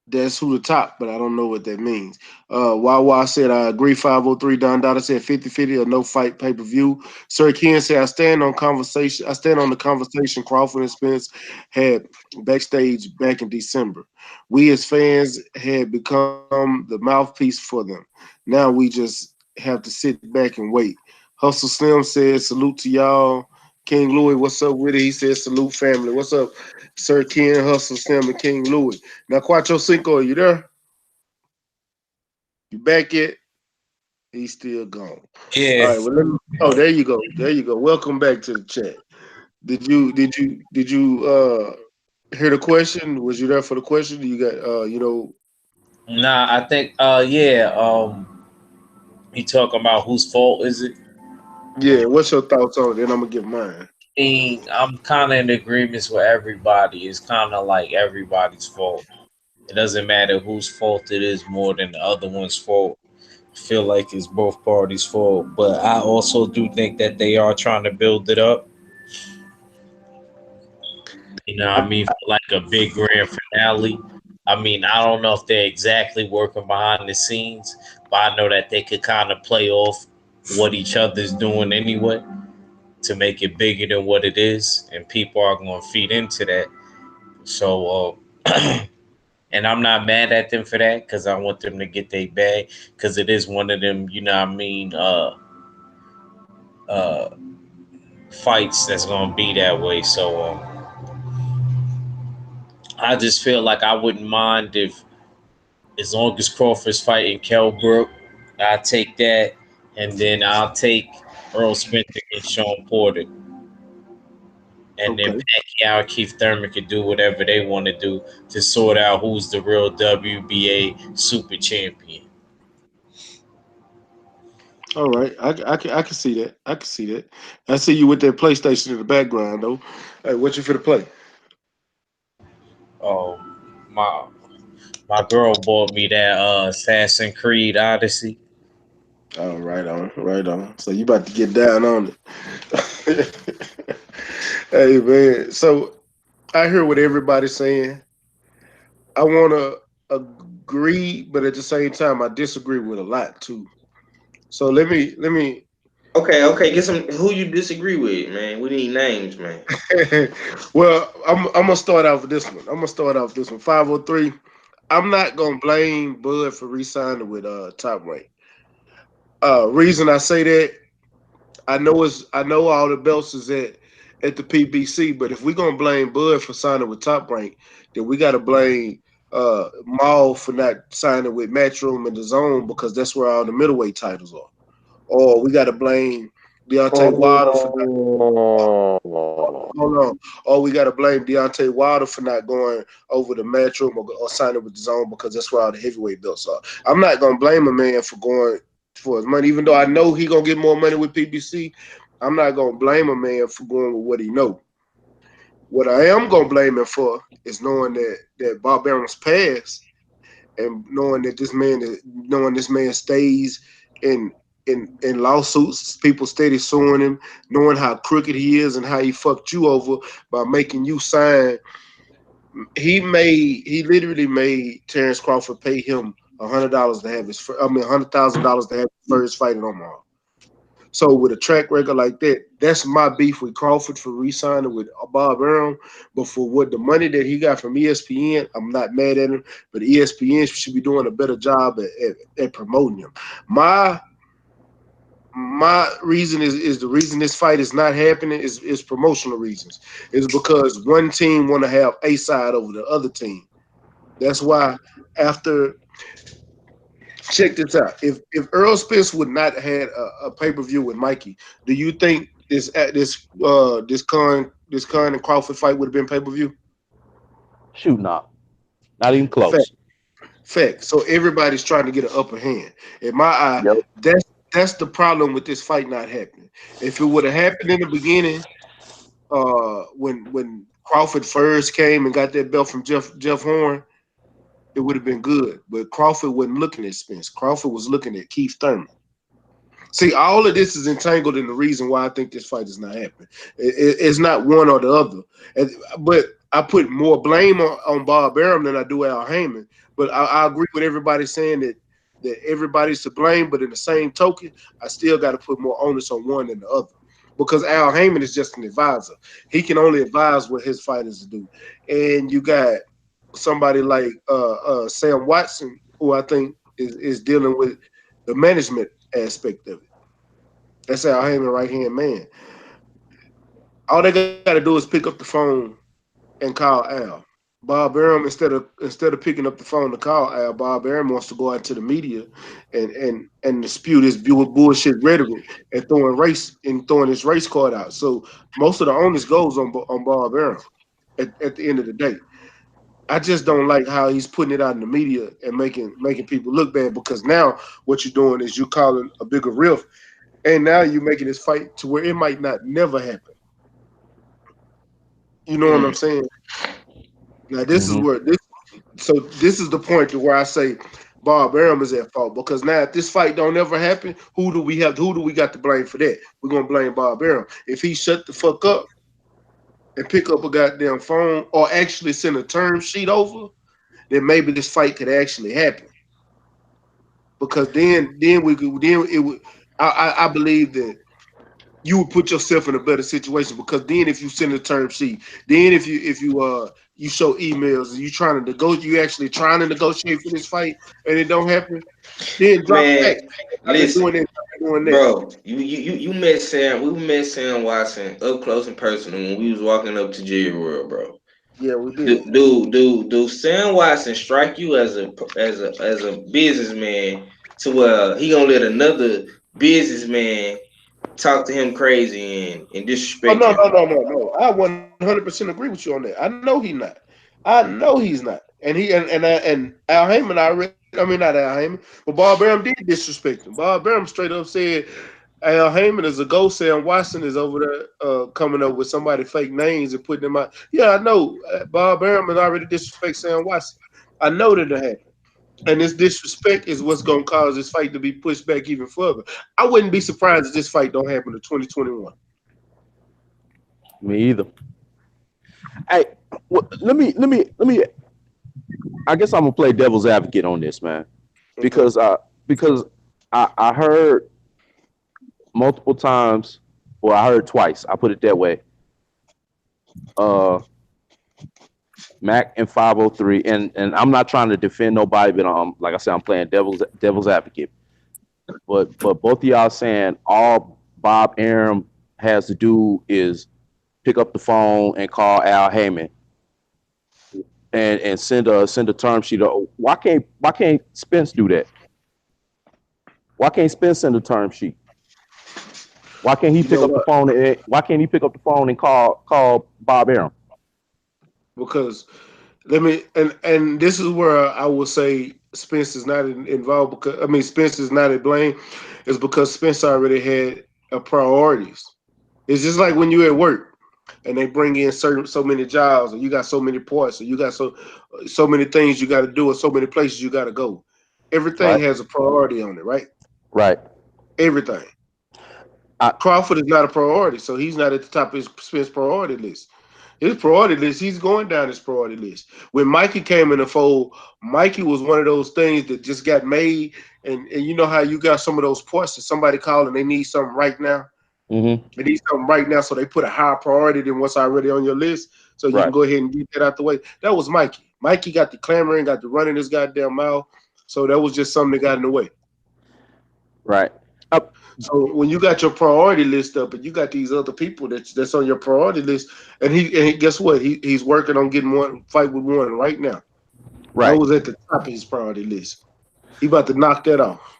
That's who the top, but I don't know what that means. Wawa said, I agree. 503. Don Dada said 50-50 or no fight pay-per-view. Sir Ken said, I stand on the conversation Crawford and Spence had backstage back in December. We as fans had become the mouthpiece for them. Now we just have to sit back and wait. Hustle Slim said, salute to y'all. King Louis, what's up with it? He said, salute family. What's up, Sir Ken, Hustle Slim, and King Louis? Now, Quattro Cinco, are you there? You back yet? He's still gone. All Yeah. right. Well, there you go. There you go. Welcome back to the chat. Did you hear the question? Was you there for the question? You got Nah, I think yeah, he talking about whose fault is it? yeah. What's your thoughts on it? Then I'm gonna give mine. I'm kind of in agreement with everybody. It's kind of like everybody's fault. It doesn't matter whose fault it is more than the other one's fault. I feel like it's both parties' fault, but I also do think that they are trying to build it up. You know, what I mean, for like a big grand finale. I mean, I don't know if they're exactly working behind the scenes, but I know that they could kind of play off what each other's doing anyway to make it bigger than what it is, and people are going to feed into that. So, and I'm not mad at them for that because I want them to get their bag because it is one of them, you know what I mean, uh, fights that's going to be that way. So, I just feel like I wouldn't mind if, as long as Crawford's fighting Kell Brook, I'll take that, and then I'll take Earl Spence against Sean Porter. And then Okay. Pacquiao, Keith Thurman could do whatever they want to do to sort out who's the real WBA super champion. All right. I can see that. I can see that. I see you with that PlayStation in the background though. Hey, what you for to play? My my girl bought me that Assassin's Creed Odyssey. Oh, right on, right on. So you about to get down on it. Hey man. So I hear what everybody's saying. I wanna agree, but at the same time I disagree with a lot too. So let me Okay. Get some who you disagree with, man. We need names, man. Well, I'm gonna start out with this one. I'm gonna start out with this one. 503. I'm not gonna blame Bud for re-signing with Top Rank. Reason I say that, I know all the belts is at the PBC, but if we're gonna blame Bud for signing with Top Rank, then we gotta blame Maul for not signing with Matchroom and the Zone because that's where all the middleweight titles are. Or we gotta blame Deontay Wilder for not Oh, hold on. Or we gotta blame Deontay Wilder for not going over the Matchroom or signing with the Zone because that's where all the heavyweight belts are. I'm not gonna blame a man for going for his money, even though I know he gonna get more money with PBC. I'm not gonna blame a man for going with what he know. What I am gonna blame him for is knowing that Bob Arum's past and knowing this man stays in in lawsuits, people steady suing him, knowing how crooked he is and how he fucked you over by making you sign. He literally made Terrence Crawford pay him $100 to have $100,000 to have his first fight in Omaha. So with a track record like that, that's my beef with Crawford for re-signing with Bob Arum. But for what the money that he got from ESPN, I'm not mad at him. But ESPN should be doing a better job at promoting him. My my reason is the reason this fight is not happening is promotional reasons. It's because one team want to have a side over the other team. That's why after check this out. If Earl Spence would not had a pay per view with Mikey, do you think this Khan and Crawford fight would have been pay per view? Shoot, not even Fact, close. fact. So everybody's trying to get an upper hand. In my eye, yep. that's the problem with this fight not happening. If it would have happened in the beginning, when Crawford first came and got that belt from Jeff Horn, it would have been good. But Crawford wasn't looking at Spence. Crawford was looking at Keith Thurman. See, all of this is entangled in the reason why I think this fight is not happening. It's not one or the other. But I put more blame on Bob Arum than I do Al Heyman. But I agree with everybody saying that everybody's to blame. But in the same token, I still got to put more onus on one than the other. Because Al Heyman is just an advisor. He can only advise what his fighters do. And you got somebody like Sam Watson, who I think is dealing with the management aspect of it. That's Al Heyman right hand man. All they got to do is pick up the phone and call Al. Bob Arum instead of picking up the phone to call Al, Bob Arum wants to go out to the media and dispute his bullshit rhetoric and throwing his race card out. So most of the onus goes on Bob Arum at the end of the day. I just don't like how he's putting it out in the media and making people look bad because now what you're doing is you calling a bigger rift. And now you're making this fight to where it might not never happen. You know what I'm Mm. saying? Now Hmm. this is the point to where I say Bob Arum is at fault because now if this fight don't ever happen, who do we got to blame for that? We're gonna blame Bob Arum. If he shut the fuck up and pick up a goddamn phone or actually send a term sheet over, then maybe this fight could actually happen. Because then we could then it would I believe that you would put yourself in a better situation because then if you send a term sheet, then if you show emails and you actually trying to negotiate for this fight and it don't happen, then drop Man, facts. I've been doing listen, this, I've been doing that. bro. You met Sam. We met Sam Watson up close and personal when we was walking up to Jerry World, bro. Yeah, we did. Do Sam Watson strike you as a businessman to where he gonna let another businessman talk to him crazy and Oh disrespect no, him? no, no, no, no. I 100% agree with you on that. I know he not. I know he's not. And Al Heyman I mean not Al Heyman, but Bob Arum did disrespect him. Bob Arum straight up said Al Heyman is a ghost and Watson is over there coming up with somebody fake names and putting them out. Yeah, I know. Bob Arum has already disrespect Sam Watson. I know that it happened. And this disrespect is what's going to cause this fight to be pushed back even further. I wouldn't be surprised if this fight don't happen in 2021. Me either. Hey, well, let me. I guess I'm gonna play devil's advocate on this, man, Okay. because I heard multiple times. Well, I heard twice. I put it that way. Mac and 503, and I'm not trying to defend nobody, but like I said, I'm playing devil's advocate. But both of y'all saying all Bob Arum has to do is pick up the phone and call Al Heyman and send a term sheet. Why can't Spence do that? Why can't Spence send a term sheet? Why can't he pick up the phone? Why can't he pick up the phone and call Bob Arum? Because and this is where I will say Spence is not involved, because Spence is not at blame, is because Spence already had priorities. It's just like when you're at work and they bring in so many jobs, and you got so many points, and you got so many things you got to do, and so many places you got to go. Everything has a priority on it, right? Right. Everything. Crawford is not a priority, so he's not at the top of his Spence priority list. His priority list, he's going down his priority list. When Mikey came in the fold, Mikey was one of those things that just got made, and you know how you got some of those points that somebody called and they need something right now. Mm-hmm. They need something right now, so they put a higher priority than what's already on your list, so you can go ahead and get that out the way. That was Mikey. Mikey got the clamoring, got the running his goddamn mouth, so that was just something that got in the way. Right. So when you got your priority list up and you got these other people that's on your priority list, and he guess what? He's working on getting one fight with one right now. Right. That was at the top of his priority list. He about to knock that off.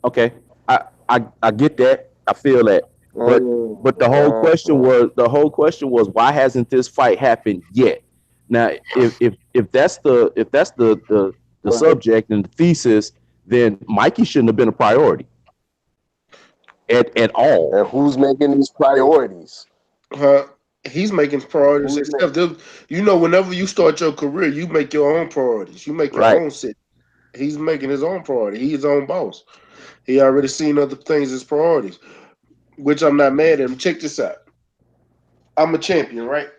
Okay. I get that. I feel that. But the whole question was why hasn't this fight happened yet? Now if that's the subject and the thesis, then Mikey shouldn't have been a priority. At all. And who's making these priorities? He's making priorities himself. You know, whenever you start your career, you make your own priorities. You make your own set. He's making his own priority. He's his own boss. He already seen other things as priorities, which I'm not mad at him. Check this out. I'm a champion, right?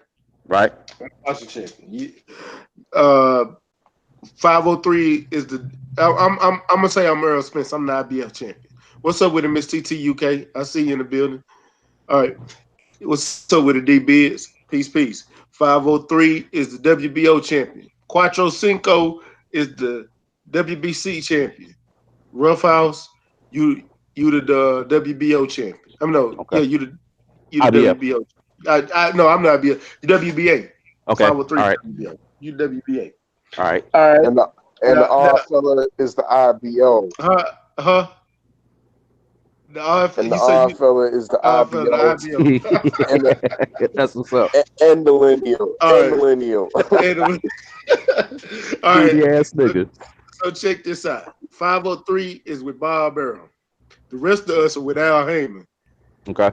Right. I'm a champion. 503 is the. I'm gonna say I'm Earl Spence. I'm the IBF champion. What's up with it, Miss TT UK? I see you in the building. All right. What's up with the D-Bids? Peace. 503 is the WBO champion. Cuatro Cinco is the WBC champion. Roughhouse, you the WBO champion. You the WBO. No, I'm not WBO. The WBA. Okay. 503 all right. WBO. You WBA. All right. And the odd fella is the IBO. The odd fella is the IBO. That's what's up. And millennial. Millennial. All right. Ass nigga. So check this out. 503 is with Bob Arum. The rest of us are with Al Heyman. Okay.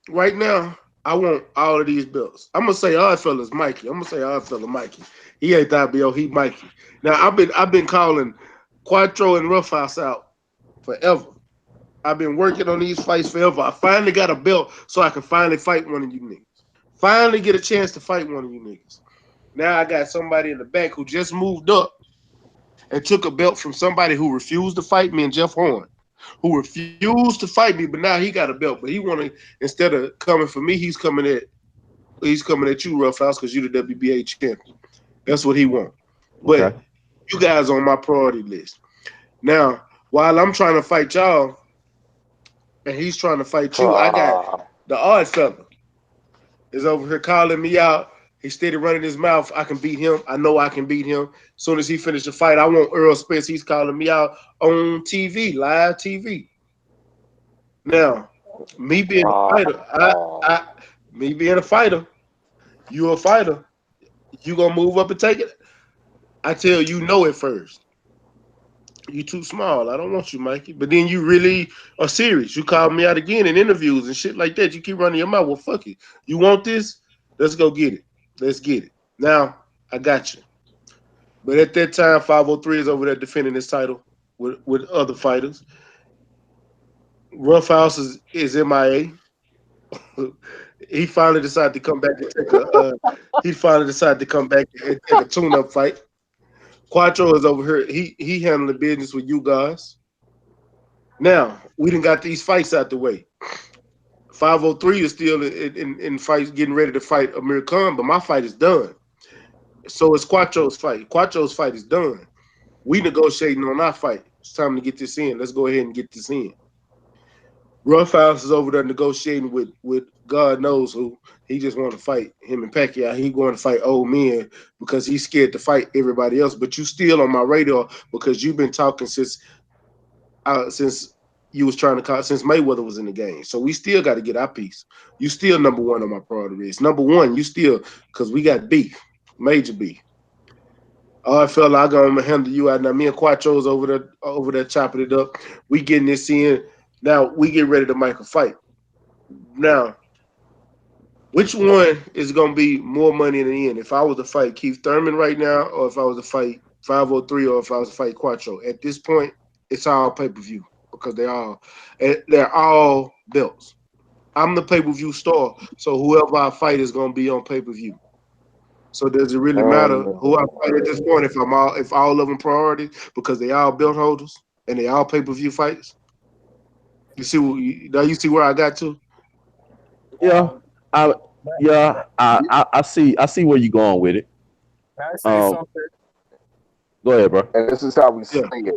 Right now, I want all of these belts. I'm gonna say odd fella's Mikey. Mikey. He ain't the IBO, he Mikey. Now I've been calling Cuatro and Roughhouse out forever. I've been working on these fights forever. I finally got a belt so I can finally fight one of you niggas. Finally get a chance to fight one of you niggas. Now I got somebody in the back who just moved up and took a belt from somebody who refused to fight me, and Jeff Horn, who refused to fight me, but now he got a belt. But he wanted, instead of coming for me, he's coming at you, Roughhouse, because you're the WBA champion. That's what he wants. But you guys on my priority list. Now, while I'm trying to fight y'all, and he's trying to fight you, I got the odd fella is over here calling me out. He's steady running his mouth. I can beat him. I know I can beat him. As soon as he finished the fight, I want Earl Spence. He's calling me out on TV, live TV. Now, me being a fighter, you a fighter, you gonna move up and take it? I tell you no at first. You too small. I don't want you, Mikey. But then you really are serious. You call me out again in interviews and shit like that. You keep running your mouth. Well, fuck it. You want this? Let's go get it. Let's get it. Now, I got you. But at that time, 503 is over there defending his title with other fighters. Roughhouse is MIA. He finally decided to come back and take a tune-up fight. Cuatro is over here. He handling the business with you guys. Now we done got these fights out the way. 503 is still in fights, getting ready to fight Amir Khan, but my fight is done. So it's Quattro's fight. Quattro's fight is done. We negotiating on our fight. It's time to get this in. Let's go ahead and get this in. Roughhouse is over there negotiating with God knows who. He just want to fight him and Pacquiao. He going to fight old men because he's scared to fight everybody else. But you still on my radar because you've been talking since you was trying to call since Mayweather was in the game. So we still got to get our piece. You still number one on my priority list. Number one, you still because we got beef, major beef. All right, fella, I'm gonna handle you out now. Me and Quattro's over there chopping it up. We getting this in. Now we get ready to make a fight. Now, which one is gonna be more money in the end? If I was to fight Keith Thurman right now, or if I was to fight 503, or if I was to fight Quattro? At this point, it's all pay-per-view because they're all belts. I'm the pay-per-view star, so whoever I fight is gonna be on pay-per-view. So does it really matter who I fight at this point if all of them priorities because they all belt holders and they all pay-per-view fights? You see where I got to? Yeah, I see where you're going with it. Can I say something? Go ahead, bro. And this is how we say it.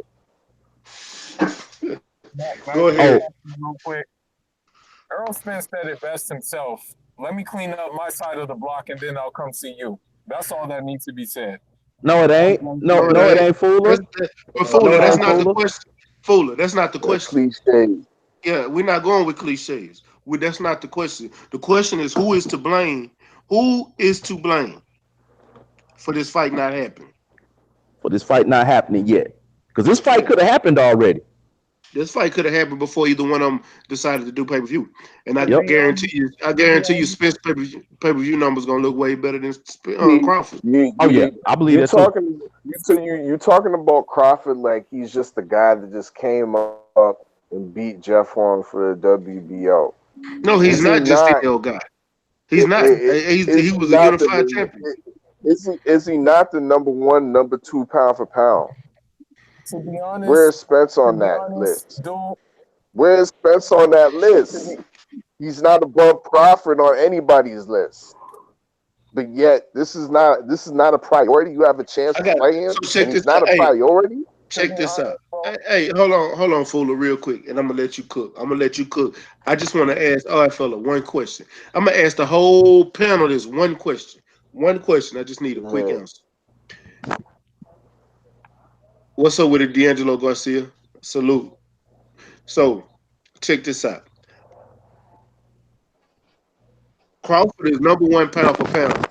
Go ahead. Real quick. Earl Spence said it best himself. Let me clean up my side of the block and then I'll come see you. That's all that needs to be said. No, it ain't. No, it ain't, Fuller. But Fuller, that's not the question. Fuller, that's not the question. Cliche. Yeah, we're not going with cliches. That's not the question. The question is who is to blame? Who is to blame for this fight not happening? For this fight not happening yet. Because this fight could have happened already. This fight could have happened before either one of them decided to do pay-per-view. And I guarantee you Spence pay-per-view numbers gonna look way better than Crawford. I believe that's you're talking about Crawford like he's just the guy that just came up and beat Jeff Horn for the WBO. No, he's not just the old guy. He's not. He was a unified champion. Is he not the number one, number two pound for pound? To be honest, where's Spence on that list? Where's Spence on that list? He's not above Crawford on anybody's list. But yet, this is not a priority. You have a chance to play him. So and he's not a priority. Check this out. Hey, hold on, Fuller, real quick, and I'm gonna let you cook. I just want to ask, all right, fella, one question. I'm gonna ask the whole panel this one question. One question. I just need a quick answer. What's up with it, D'Angelo Garcia? Salute. So, check this out. Crawford is number one pound for pound.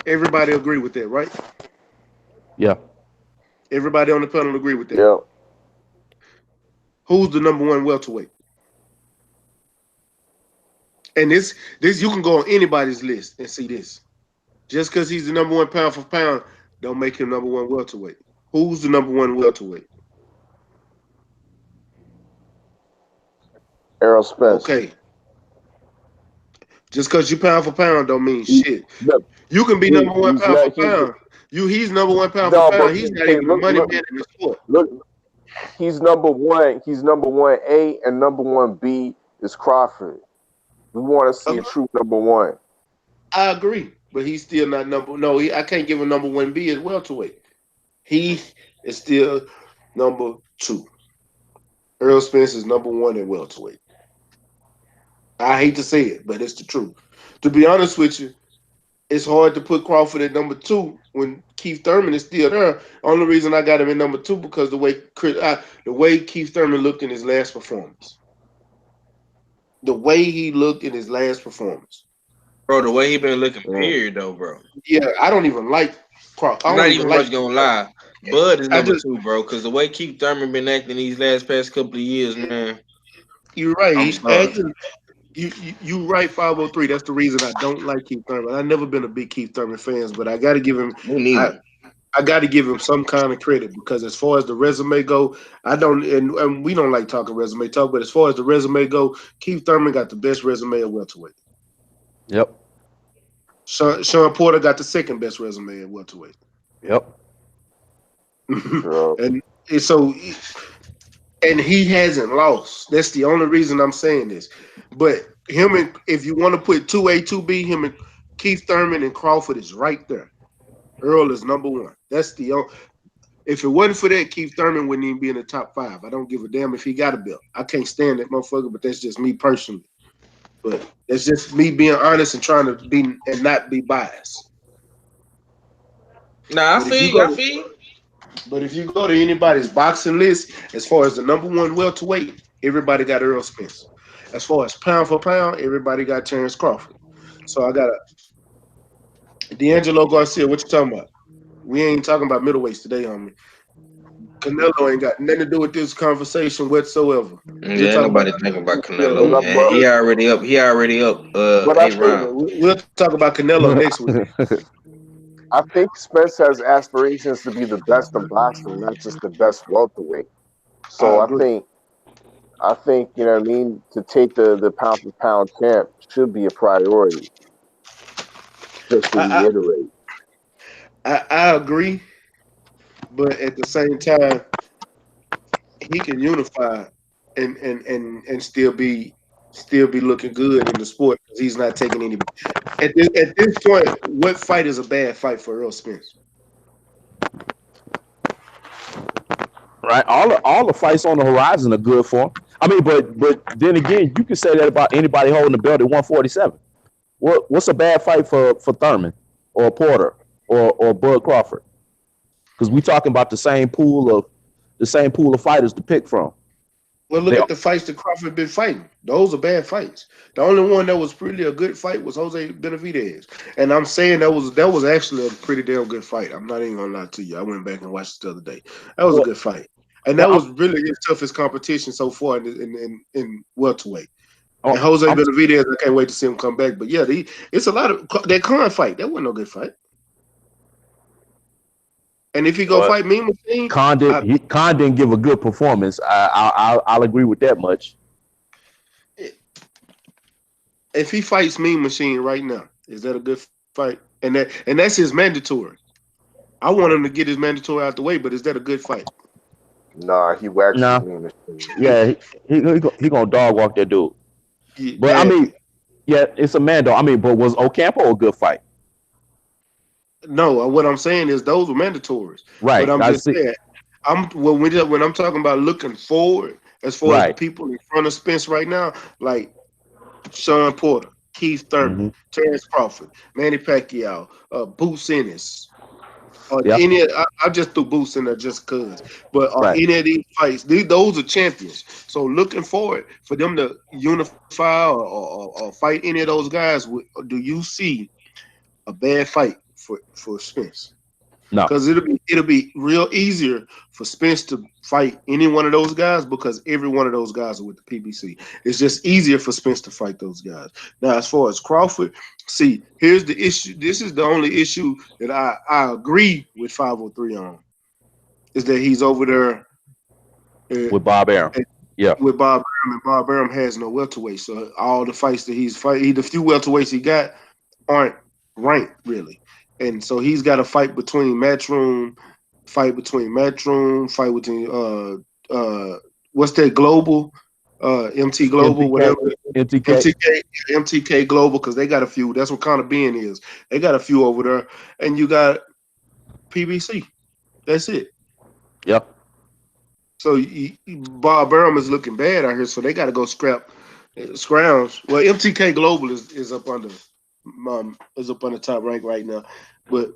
Everybody agree with that, right? Yeah. Everybody on the panel agree with that. Yeah. Who's the number one welterweight? And this you can go on anybody's list and see this. Just because he's the number one pound for pound, don't make him number one welterweight. Who's the number one welterweight? Errol Spence. Okay. Just because you pound for pound don't mean shit. You can be number one pound for pound. He's number one pound for pound. He's not even the money man in the sport. Look, he's number one. He's number 1A and number 1B is Crawford. We want to see a true number one. I agree, but he's still not number. No, I can't give him number 1B as welterweight. He is still number 2. Earl Spence is number 1 at welterweight. I hate to say it, but it's the truth. To be honest with you, it's hard to put Crawford at number 2 when Keith Thurman is still there. Only reason I got him at number 2 because the way Keith Thurman looked in his last performance. The way he looked in his last performance. Bro, the way he been looking, period, though, bro. Yeah, I don't even like Crawford. I'm not even gonna lie. Bud is number 2, bro, because the way Keith Thurman been acting these past couple of years, man. You're right. He's acting. You right, 503. That's the reason I don't like Keith Thurman. I've never been a big Keith Thurman fan, but I got to give him. I got to give him some kind of credit because as far as the resume go, I don't, and we don't like talking resume talk, but as far as the resume go, Keith Thurman got the best resume at welterweight. Yep. Sean Porter got the second best resume at welterweight. Yep. And so and he hasn't lost. That's the only reason I'm saying this. But him and if you want to put 2A, 2B, him and Keith Thurman and Crawford is right there. Earl is number one. That's the only. If it wasn't for that, Keith Thurman wouldn't even be in the top 5. I don't give a damn if he got a belt. I can't stand that motherfucker, but that's just me personally. But that's just me being honest and trying to be and not be biased. Nah, I feel you. But if you go to anybody's boxing list, as far as the number one welterweight, everybody got Earl Spence. As far as pound for pound, everybody got Terrence Crawford. So I got D'Angelo Garcia. What you talking about? We ain't talking about middleweights today, homie. Canelo ain't got nothing to do with this conversation whatsoever. Yeah, nobody thinking about Canelo. Man. He already up. But I think we'll talk about Canelo next week. I think Spence has aspirations to be the best in boxing, not just the best welterweight. So I think you know what I mean. To take the pound for pound champ should be a priority. Just to reiterate, I agree, but at the same time, he can unify and still be looking good in the sport because he's not taking any. At this point, what fight is a bad fight for Earl Spence? Right, all the fights on the horizon are good for him. I mean, but then again, you can say that about anybody holding the belt at 147. What's a bad fight for Thurman or Porter or Bud Crawford? Because we talking about the same pool of fighters to pick from. Well, look at the fights that Crawford been fighting. Those are bad fights. The only one that was really a good fight was Jose Benavidez, and I'm saying that was actually a pretty damn good fight. I'm not even gonna lie to you. I went back and watched it the other day. That was a good fight, and that was really his toughest competition so far in welterweight. And Jose Benavidez, I can't wait to see him come back. But yeah, it's a lot of that Khan fight. That wasn't no good fight. And if he go fight Mean Machine, Khan didn't give a good performance. I'll agree with that much. If he fights Mean Machine right now, is that a good fight? And that's his mandatory. I want him to get his mandatory out the way, but is that a good fight? Nah, he waxes Mean Machine. Yeah, he gonna dog walk that dude. But I mean, yeah, it's a Mando. I mean, but was Ocampo a good fight? No, what I'm saying is those were mandatories. Right. But I'm just saying, when I'm talking about looking forward, as far as the people in front of Spence right now, like Sean Porter, Keith Thurman, Terrence Crawford, Manny Pacquiao, Boots Ennis, any. I just threw Boots in there just cause. But any of these fights, those are champions. So looking forward for them to unify or fight any of those guys. Do you see a bad fight for Spence? No, because it'll be real easier for Spence to fight any one of those guys because every one of those guys are with the PBC. It's just easier for Spence to fight those guys. Now, as far as Crawford, see, here's the issue. This is the only issue that I agree with 503 on, is that he's over there with Bob Arum. With Bob Arum, and Bob Arum has no welterweight. So all the fights that he's fighting, the few welterweights he got aren't ranked really. And so he's got a fight between Matchroom, fight between what's that, Global, MT Global, whatever. MTK Global, because they got a few. That's what Conor Ben is. They got a few over there. And you got PBC. That's it. Yep. So Bob Arum is looking bad out here, so they got to go scrounge. Well, MTK Global is up under top rank right now, but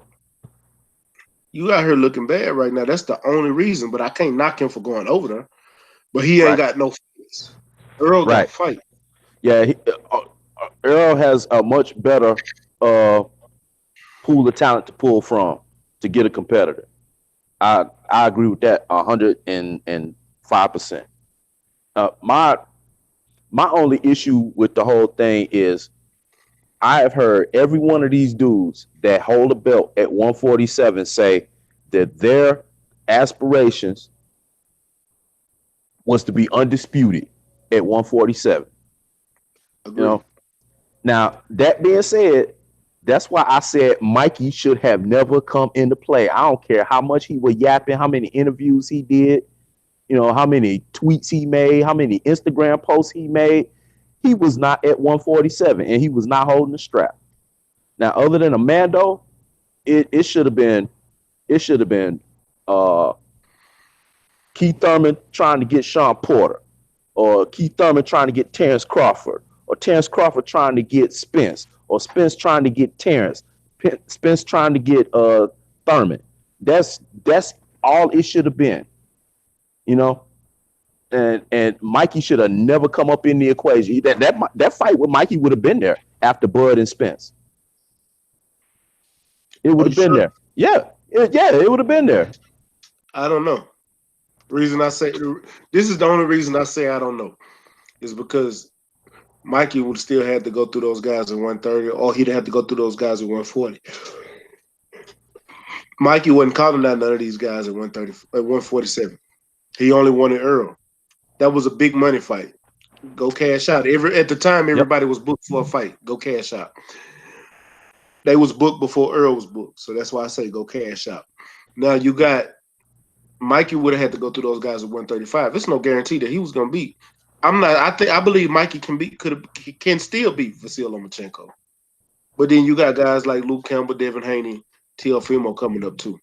you out here looking bad right now. That's the only reason. But I can't knock him for going over there. But he ain't got no fights. Earl got a fight. Yeah, Earl has a much better pool of talent to pull from to get a competitor. I agree with that 105%. My only issue with the whole thing is I have heard every one of these dudes that hold a belt at 147 say that their aspirations was to be undisputed at 147. Agreed. You know, now that being said, that's why I said Mikey should have never come into play. I don't care how much he was yapping, how many interviews he did. you know, how many tweets he made, how many Instagram posts he made. He was not at 147, and he was not holding the strap. Now, other than Amando, it should have been Keith Thurman trying to get Sean Porter, or Keith Thurman trying to get Terrence Crawford, or Terrence Crawford trying to get Spence, or Spence trying to get Terrence, Spence trying to get Thurman. That's all it should have been, you know. And Mikey should have never come up in the equation. That fight with Mikey would have been there after Bud and Spence. It would have been there. Yeah, it would have been there. I don't know. Reason I say this is the only reason I say I don't know is because Mikey would still have to go through those guys at 130, or he'd have to go through those guys at 140. Mikey wasn't calling out none of these guys at 130, at 147. He only wanted Earl. That was a big money fight. Go cash out. At the time, everybody was booked for a fight. Go cash out. They was booked before Earl was booked, so that's why I say go cash out. Now you got Mikey would have had to go through those guys at 135. It's no guarantee that he was going to beat. I believe Mikey can still beat Vasyl Lomachenko. But then you got guys like Luke Campbell, Devin Haney, Teofimo coming up too.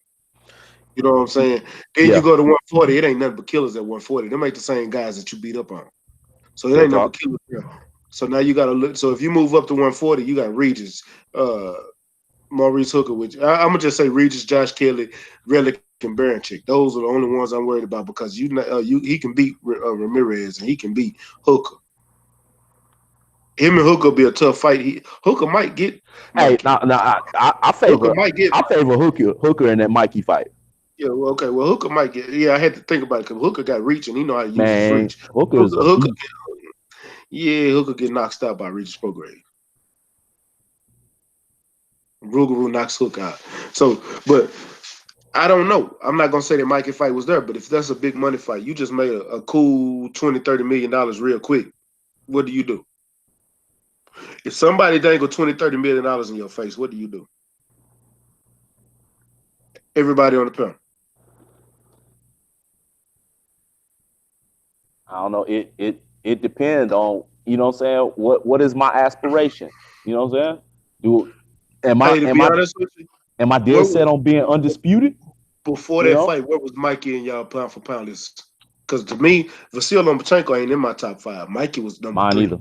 You know what I'm saying? Then you go to 140. It ain't nothing but killers at 140. Them ain't the same guys that you beat up on. So it ain't nothing but killers there. So now you got to look. So if you move up to 140, you got Regis, Maurice Hooker, which I'm gonna just say Regis, Josh Kelly, Relic, and Baranchik. Those are the only ones I'm worried about because he can beat Ramirez and he can beat Hooker. Him and Hooker will be a tough fight. Hooker might get. Hey, I favor Hooker in that Mikey fight. Yeah, well, okay. Well, Hooker might get. Yeah, I had to think about it because Hooker got reach and he know how to use his reach. Hooker get knocked out by Regis Prograde. Rougarou knocks Hook out. So, but I don't know. I'm not gonna say that Mikey fight was there, but if that's a big money fight, you just made a cool $20-30 million real quick. What do you do? If somebody dangle $20-30 million in your face, what do you do? Everybody on the panel. I don't know. It depends on, you know what I'm saying, what is my aspiration? You know what I'm saying? Am I dead set on being undisputed? Before that fight, where was Mikey in y'all pound for pound list? Because to me, Vasyl Lomachenko ain't in my top 5. Mikey was number 3. Either.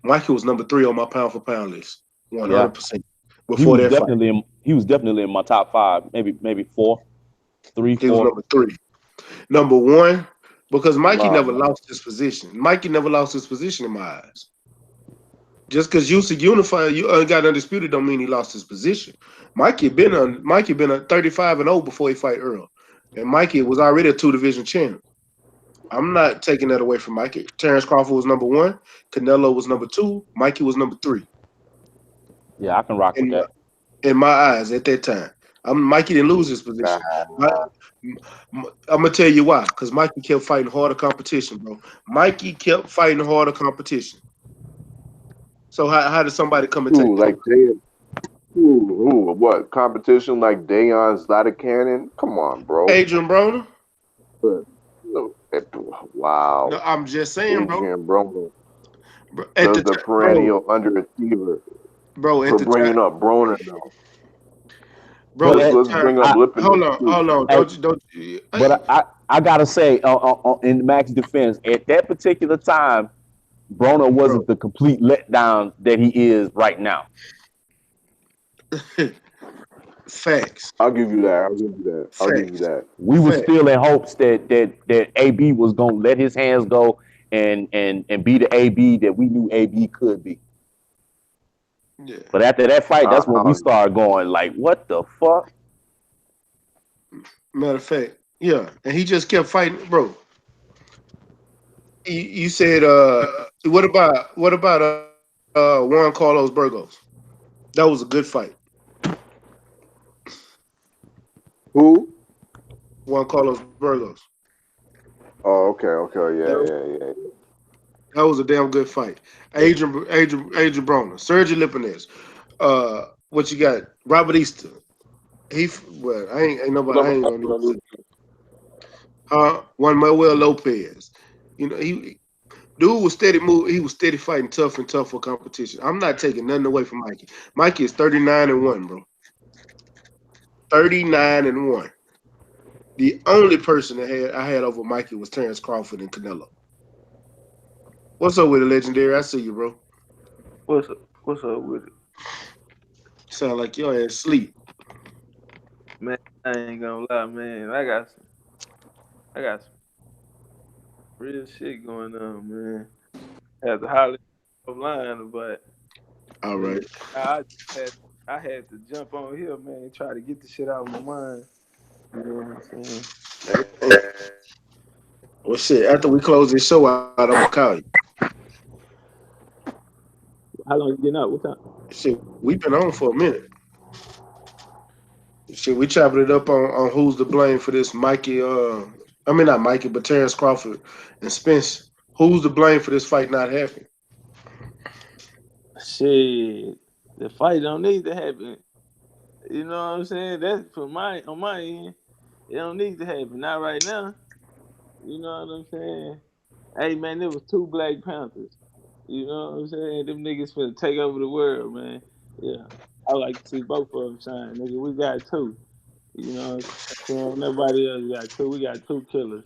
Mikey was number 3 on my pound for pound list. 100%. Before that fight. He was definitely in my top 5, maybe 4, 3, 4. He was number 3. Number 1, because Mikey never lost his position. Mikey never lost his position in my eyes. Just because you got undisputed don't mean he lost his position. Mikey been a 35-0 before he fight Earl, and Mikey was already a 2-division champ. I'm not taking that away from Mikey. Terrence Crawford was number 1, Canelo was number 2, Mikey was number 3. Yeah, I can rock with that. In my eyes, at that time, Mikey didn't lose his position. I'm gonna tell you why. Because Mikey kept fighting harder competition, bro. Mikey kept fighting harder competition. So how did somebody come and take what competition like Dayon Zlatacanin? Come on, bro. Adrian Broner? Wow. No, I'm just saying, Adrian Broner. The perennial underachiever. Bro, for bringing up Broner though. Bro, let's bring up Lippin. Hold on. Don't you. But I gotta say, in Mac's defense, at that particular time, Broner wasn't the complete letdown that he is right now. Facts. I'll give you that. We were still in hopes that AB was gonna let his hands go and be the AB that we knew AB could be. Yeah. But after that fight, that's when we started going like, what the fuck? Matter of fact, yeah. And he just kept fighting, bro. You said what about Juan Carlos Burgos? That was a good fight. Who? Juan Carlos Burgos. Oh, okay. Yeah. That was a damn good fight. Adrian Broner, Sergio Lipinets. What you got? Robert Easter. Ain't nobody. Juan Manuel Lopez. You know, dude was steady move. He was steady fighting tough and tough for competition. I'm not taking nothing away from Mikey. Mikey is 39-1, bro. 39-1. The only person I had over Mikey was Terrence Crawford and Canelo. What's up with it, legendary? I see you, bro. What's up with it? Sound like your ass sleep. Man, I ain't gonna lie, man. I got some real shit going on, man. I had to holler offline, but All man, right. I had I had to jump on here, man, try to get the shit out of my mind. You know what I'm saying? Well, shit. After we close this show out, I'm gonna call you. How long you getting out? What time? Shit, we've been on for a minute. Shit, we chopping it up on who's to blame for this Mikey. I mean not Mikey, but Terrence Crawford and Spence. Who's to blame for this fight not happening? Shit, the fight don't need to happen. You know what I'm saying? That's on my end. It don't need to happen. Not right now. You know what I'm saying? Hey man, there was two Black Panthers. You know what I'm saying? Them niggas finna take over the world, man. Yeah. I like to see both of them shine, nigga. We got two. You know what I'm saying? Nobody else got two. We got two killers.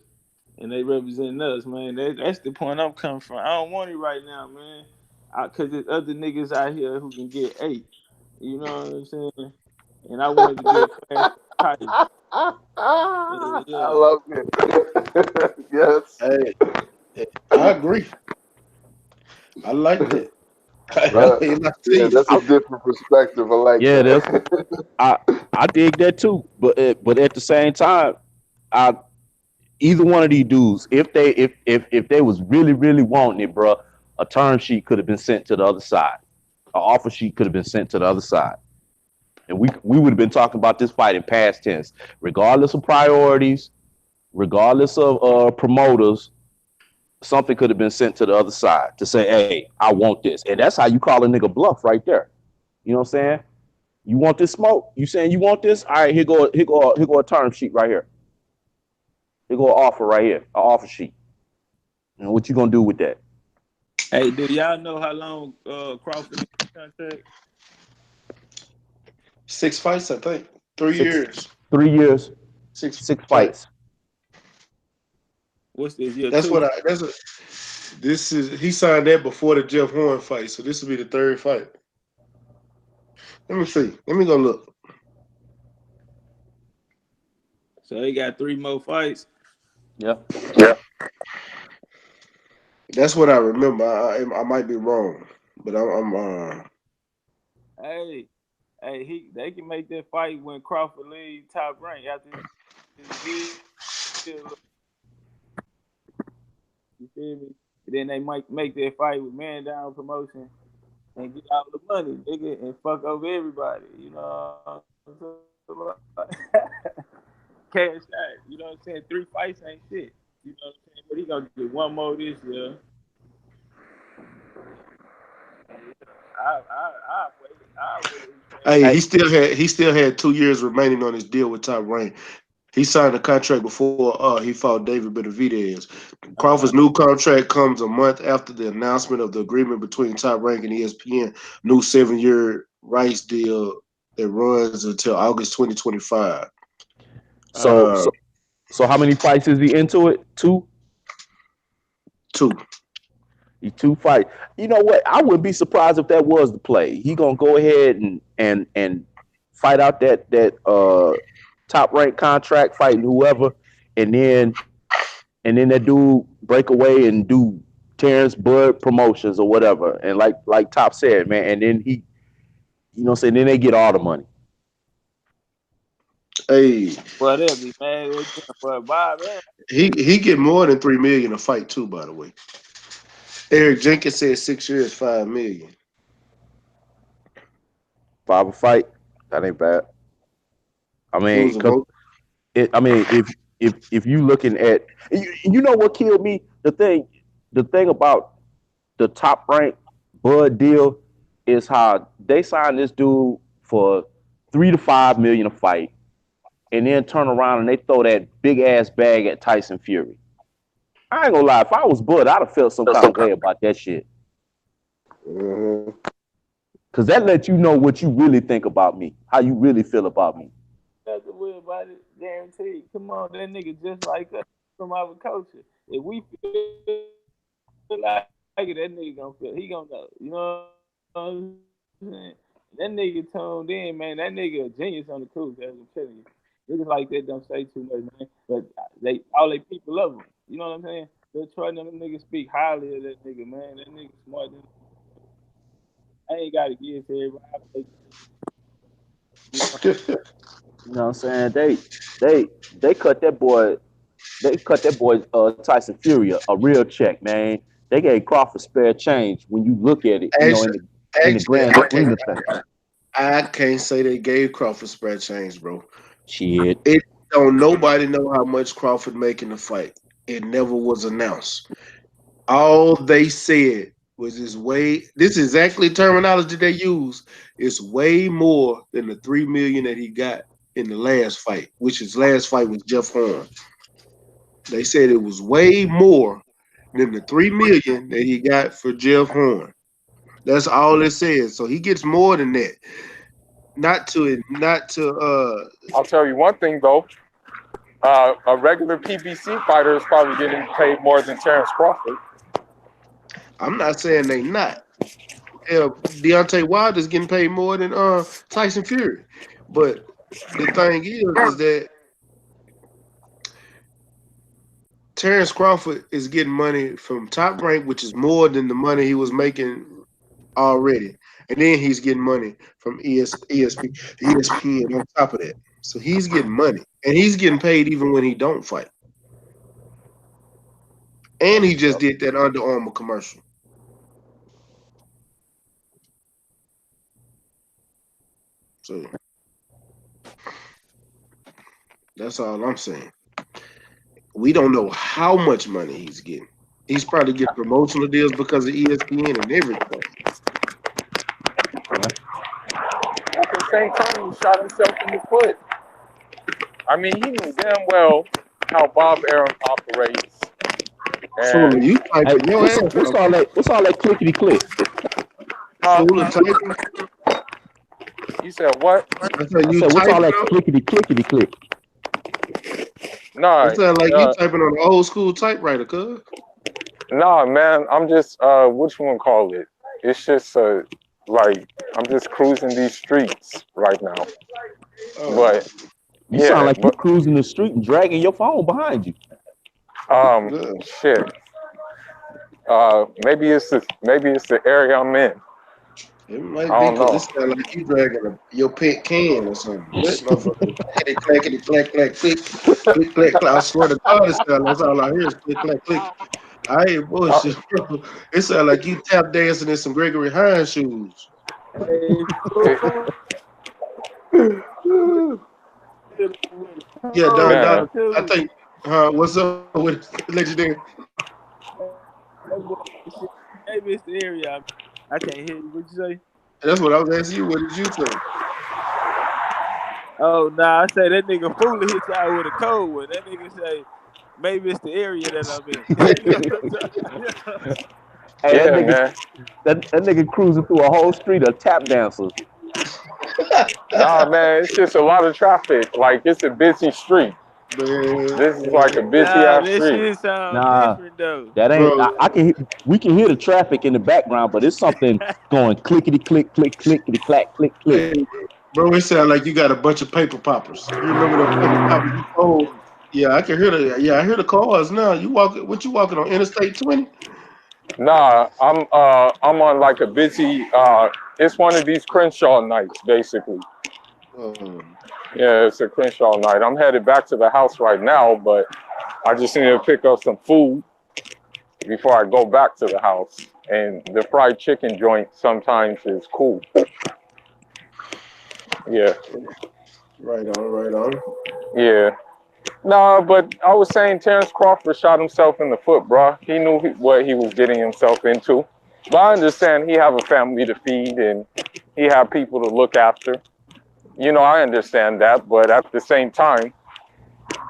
And they represent us, man. That's the point I'm coming from. I don't want it right now, man. Cause there's other niggas out here who can get eight. You know what I'm saying? And I wanted to be a class type. I Yeah. love it. Yes. Hey, I agree. I like that. Uh, I tell yeah, you. that's a different perspective. I like Yeah, that's that. I dig that too. But at the same time, I either one of these dudes, if they was really wanting it, bro, a term sheet could have been sent to the other side. An offer sheet could have been sent to the other side. And we would have been talking about this fight in past tense, regardless of priorities, regardless of promoters. Something could have been sent to the other side to say, "Hey, I want this," and that's how you call a nigga bluff right there. You know what I'm saying? You want this smoke? You saying you want this? All right, here go a term sheet right here. Here go an offer right here, an offer sheet. And what you gonna do with that? Hey, do y'all know how long Crawford contract? 6 fights, I think. 3 Six, years. 3 years, 6 six fights. fights. What's this year That's two? what this is he signed that before the Jeff Horn fight, so this will be the third fight. Let me see. Let me go look. So he got 3 more fights. Yeah. That's what I remember. I might be wrong, but Hey, they can make that fight when Crawford leaves Top Rank after his deal. You feel me? And then they might make that fight with Man Down Promotion and get all the money, nigga, and fuck over everybody. You know what I'm saying? Cash out. You know what I'm saying? 3 fights ain't shit. You know what I'm saying? But he gonna get one more this year. I wait. hey, Hey, he still had 2 years remaining on his deal with Top Rank. He signed a contract before he fought David Benavidez. Crawford's new contract comes a month after the announcement of the agreement between Top Rank and ESPN, new 7-year rights deal that runs until August 2025. so Uh, so so how many fights is he into it? Two. 2. He 2 fights. You know what? I wouldn't be surprised if that was the play. He gonna go ahead and fight out that top rank contract, fighting whoever, and then that dude break away and do Terrence Bud promotions or whatever. And like Top said, man, and then he, you know what I'm saying, then they get all the money. Hey, Well, they'll be mad with him. But Bob, he get more than 3 million a fight too. By the way, Eric Jenkins said 6 years, 5 million. 5 a fight, that ain't bad. I It mean, was a vote. I mean, if you looking at, you know what killed me? The thing about the top rank Bud deal is how they signed this dude for 3 to 5 million a fight, and then turn around and they throw that big ass bag at Tyson Fury. I ain't gonna lie, if I was Bud, I'd have felt some kind of way about that shit. Mm-hmm. Cause that lets you know what you really think about me, how you really feel about me. Nothing weird about it, guaranteed. Come on, that nigga just like us from our culture. If we feel like it, that nigga gonna feel. He gonna know. You know what I'm saying? That nigga tuned in, man. That nigga a genius on the cool. As I'm telling you, niggas like that don't say too much, man. But all they people love him. You know what I'm saying? Detroit and them niggas speak highly of that nigga, man. That nigga smart. I ain't gotta give to everybody. You know what I'm saying? They cut that boy. They cut that boy Tyson Fury a real check, man. They gave Crawford spare change when you look at it, you know, in the grand scheme of things. I can't say they gave Crawford spare change, bro. Shit. It don't nobody know how much Crawford make in the fight. It never was announced. All they said was this is exactly terminology they use. It's way more than the $3 million that he got in the last fight, which his last fight was Jeff Horn. They said it was way more than the $3 million that he got for Jeff Horn. That's all it says. So he gets more than that. Not to I'll tell you one thing though. A regular PBC fighter is probably getting paid more than Terrence Crawford. I'm not saying they not. Yeah, Deontay Wilder's getting paid more than Tyson Fury. But the thing is that Terrence Crawford is getting money from Top Rank, which is more than the money he was making already. And then he's getting money from ESPN on top of that. So he's getting money. And he's getting paid even when he don't fight. And he just did that Under Armour commercial. So that's all I'm saying. We don't know how much money he's getting. He's probably getting promotional deals because of ESPN and everything. At the same time, he shot himself in the foot. I mean, he knew damn well how Bob Arum operates. So you typing your ass off. What's all that clickety click? You said what? I said what's all that clickety click? Nah, it sound like you typing on an old school typewriter, cuz. Nah, man, I'm just which one call it? It's just like I'm just cruising these streets right now. But you sound like you're cruising the street and dragging your phone behind you. Shit. Maybe it's the area I'm in. It might be because it sound like you dragging your pet can or something. That motherfucker, clackety clack clack click, click clack clack. I swear to God, that's all I hear is click clack click. I ain't bullshit, bro. It sound like you tap dancing in some Gregory Hines shoes. Yeah, Don, I think. What's up with Legendary? Maybe it's the area. I can't hear you. What'd you say? That's what I was asking you. What did you say? Oh, nah, I say that nigga Fooler hit y'all with a cold one. That nigga say, maybe it's the area that I'm in. Hey, that nigga cruising through a whole street of tap dancers. Nah, man, it's just a lot of traffic. Like, it's a busy street. This is like a busy ass street. This shit sound different though. That ain't. We can hear the traffic in the background, but it's something going clickety click click clickety clack click click. Hey, bro, it sound like you got a bunch of paper poppers. You remember the paper poppers? Oh, yeah, I can hear the. Yeah, I hear the cars now. What you walking on Interstate 20? Nah, I'm on like a busy. It's one of these Crenshaw nights, basically. Yeah, it's a Crenshaw night. I'm headed back to the house right now, but I just need to pick up some food before I go back to the house. And the fried chicken joint sometimes is cool. Yeah. Right on. Yeah. No, but I was saying Terrence Crawford shot himself in the foot, bro. He knew what he was getting himself into. But I understand he have a family to feed and he have people to look after. You know, I understand that, but at the same time,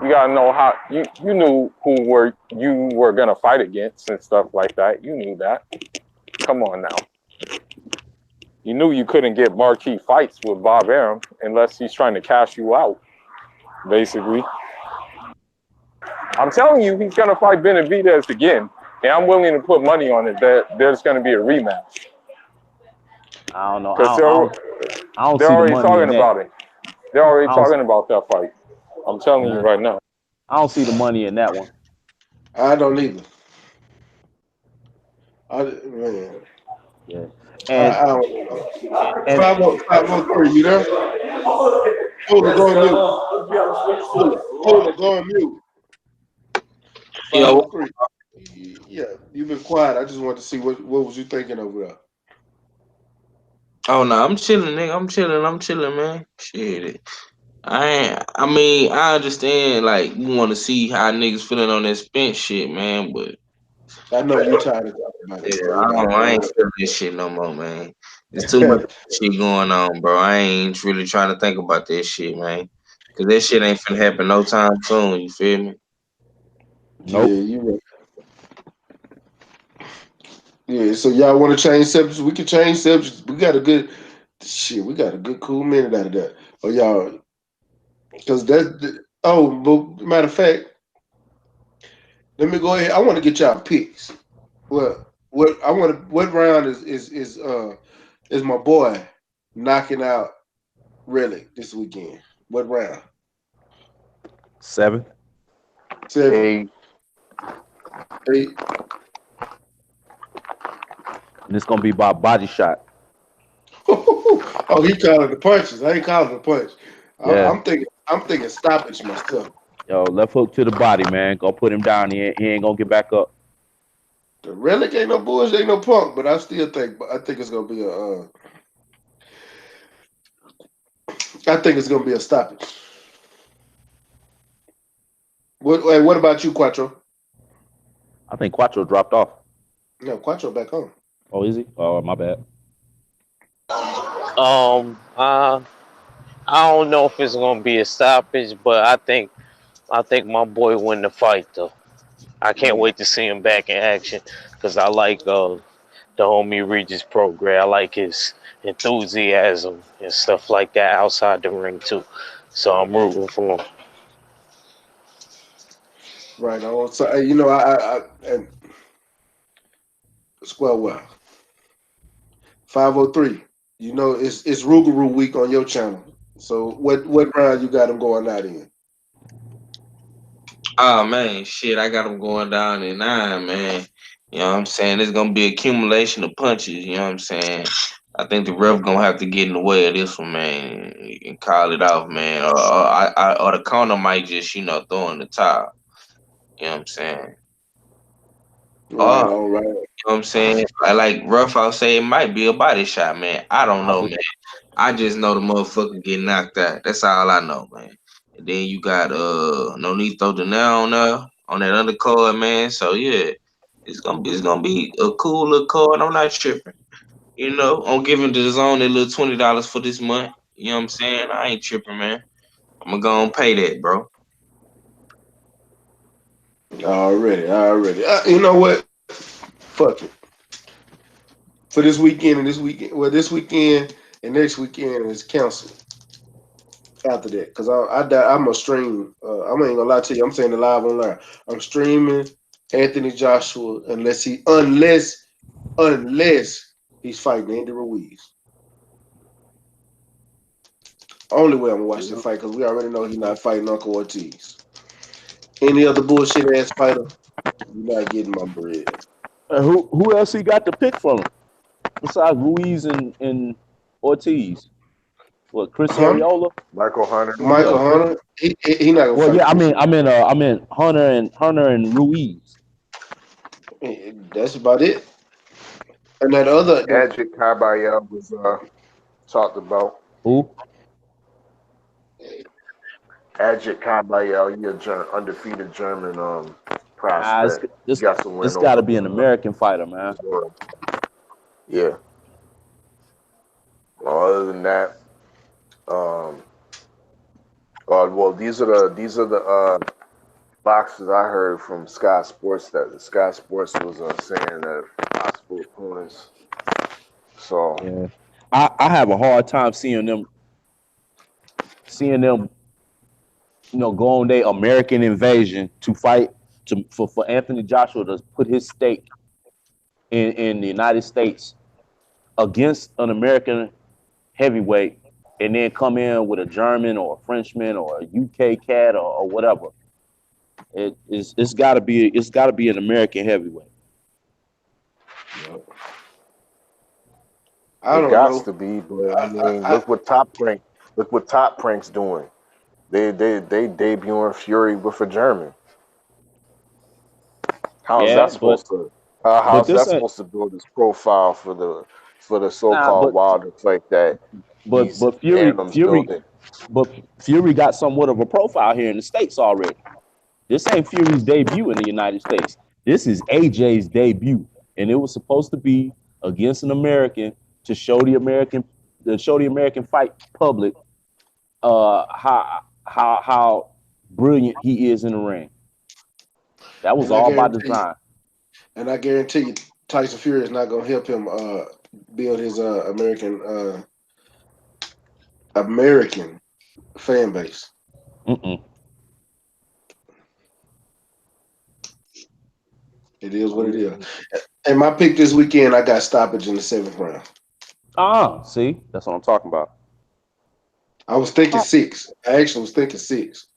you gotta know how you knew you were gonna fight against and stuff like that. You knew that. Come on now. You knew you couldn't get marquee fights with Bob Arum unless he's trying to cash you out, basically. I'm telling you, he's gonna fight Benavidez again, and I'm willing to put money on it that there's gonna be a rematch. I don't know. Because I don't they're see the already money in talking that. about it. They're already I don't, talking about that fight. I'm telling you right now. I don't see the money in that one. I don't either. Man. Yeah. I don't know. 503, you there? Hold go on mute. Hold go on mute. 503. Yeah, you've been quiet. I just wanted to see what was you thinking over there. Oh no, I'm chilling, nigga. I'm chilling, man. Shit. I mean, I understand like you wanna see how niggas feeling on that Spence shit, man, but I know you tired of talking about it, yeah, bro. I ain't feeling this shit no more, man. There's too much shit going on, bro. I ain't really trying to think about that shit, man. Cause that shit ain't finna happen no time soon, you feel me? Nope. Yeah, you right. Yeah, so y'all want to change subjects? We can change subjects. We got a good cool minute out of that. Oh, y'all, because but matter of fact, let me go ahead. I want to get y'all picks. What round is my boy knocking out really this weekend? What round? 7. 7, 8. And it's gonna be by body shot. Oh, he calling the punches. I ain't calling the punch. Yeah. I'm thinking stoppage myself. Yo, left hook to the body, man. Go put him down. He ain't gonna get back up. The relic ain't no bullshit, ain't no punk, but I think it's gonna be a stoppage. What about you, Quattro? I think Quattro dropped off. No, Quattro back home. Oh, is he? Oh, my bad. I don't know if it's gonna be a stoppage, but I think my boy win the fight though. I can't wait to see him back in action because I like the homie Regis program. I like his enthusiasm and stuff like that outside the ring too. So I'm rooting for him. Right. So you know, I and Square well. 503. You know, it's Rougarou week on your channel. So what round you got him going out in? Oh man, shit, I got him going down in 9, man. You know what I'm saying? It's gonna be accumulation of punches, you know what I'm saying? I think the ref gonna have to get in the way of this one, man, and call it off, man. Or the corner might just, throw in the towel. You know what I'm saying? Right, Or, all right. you know what I'm saying? Like Ruff, I'll say it might be a body shot, man. I don't know, man. I just know the motherfucker get knocked out. That's all I know, man. And then you got Nonito Denell on that undercard, man. So yeah, it's gonna be a cool little card. I'm not tripping. I'm giving the zone a little $20 for this month. You know what I'm saying? I ain't tripping, man. I'm gonna go and pay that, bro. Already. You know what? Fuck it. For this weekend this weekend and next weekend is canceled. After that, because I'm a stream. I ain't gonna lie to you. I'm saying it live online. I'm streaming Anthony Joshua unless he's fighting Andy Ruiz. Only way I'm gonna watch the fight because we already know he's not fighting Uncle Ortiz. Any other bullshit ass fighter, you're not getting my bread. Who else he got to pick from besides Ruiz and Ortiz? What, Chris Arreola? Michael Hunter. Michael Hunter. He not gonna Well, fight. yeah, I mean Hunter and Ruiz. That's about it. And that other Adjit Kabayel was talked about. Who? Adjit Kabayel, he undefeated German prospect. This Got to win got to over. be an American fighter, man. Yeah. Well, other than that, Well, these are the boxes I heard from Sky Sports that Sky Sports was saying that possible opponents. So yeah, I have a hard time seeing them, go on their American invasion to fight for Anthony Joshua to put his stake in the United States against an American heavyweight, and then come in with a German or a Frenchman or a UK cat or whatever. It's got to be an American heavyweight. I it don't got know. to be, but I mean, look what Top Rank's doing. They debuting Fury with a German. How's Yeah, that supposed to? How's this that ain't supposed to build his profile for the nah, so-called Wilder fight that he's but tandems building? Fury got somewhat of a profile here in the States already. This ain't Fury's debut in the United States. This is AJ's debut, and it was supposed to be against an American to show the American fight public how brilliant he is in the ring. That was And I all by guarantee you, design. Tyson Fury is not gonna help him build his American fan base. Mm-mm. It is what it is. And my pick this weekend, I got stoppage in the 7th round. See, that's what I'm talking about. I was thinking 6. I actually was thinking 6,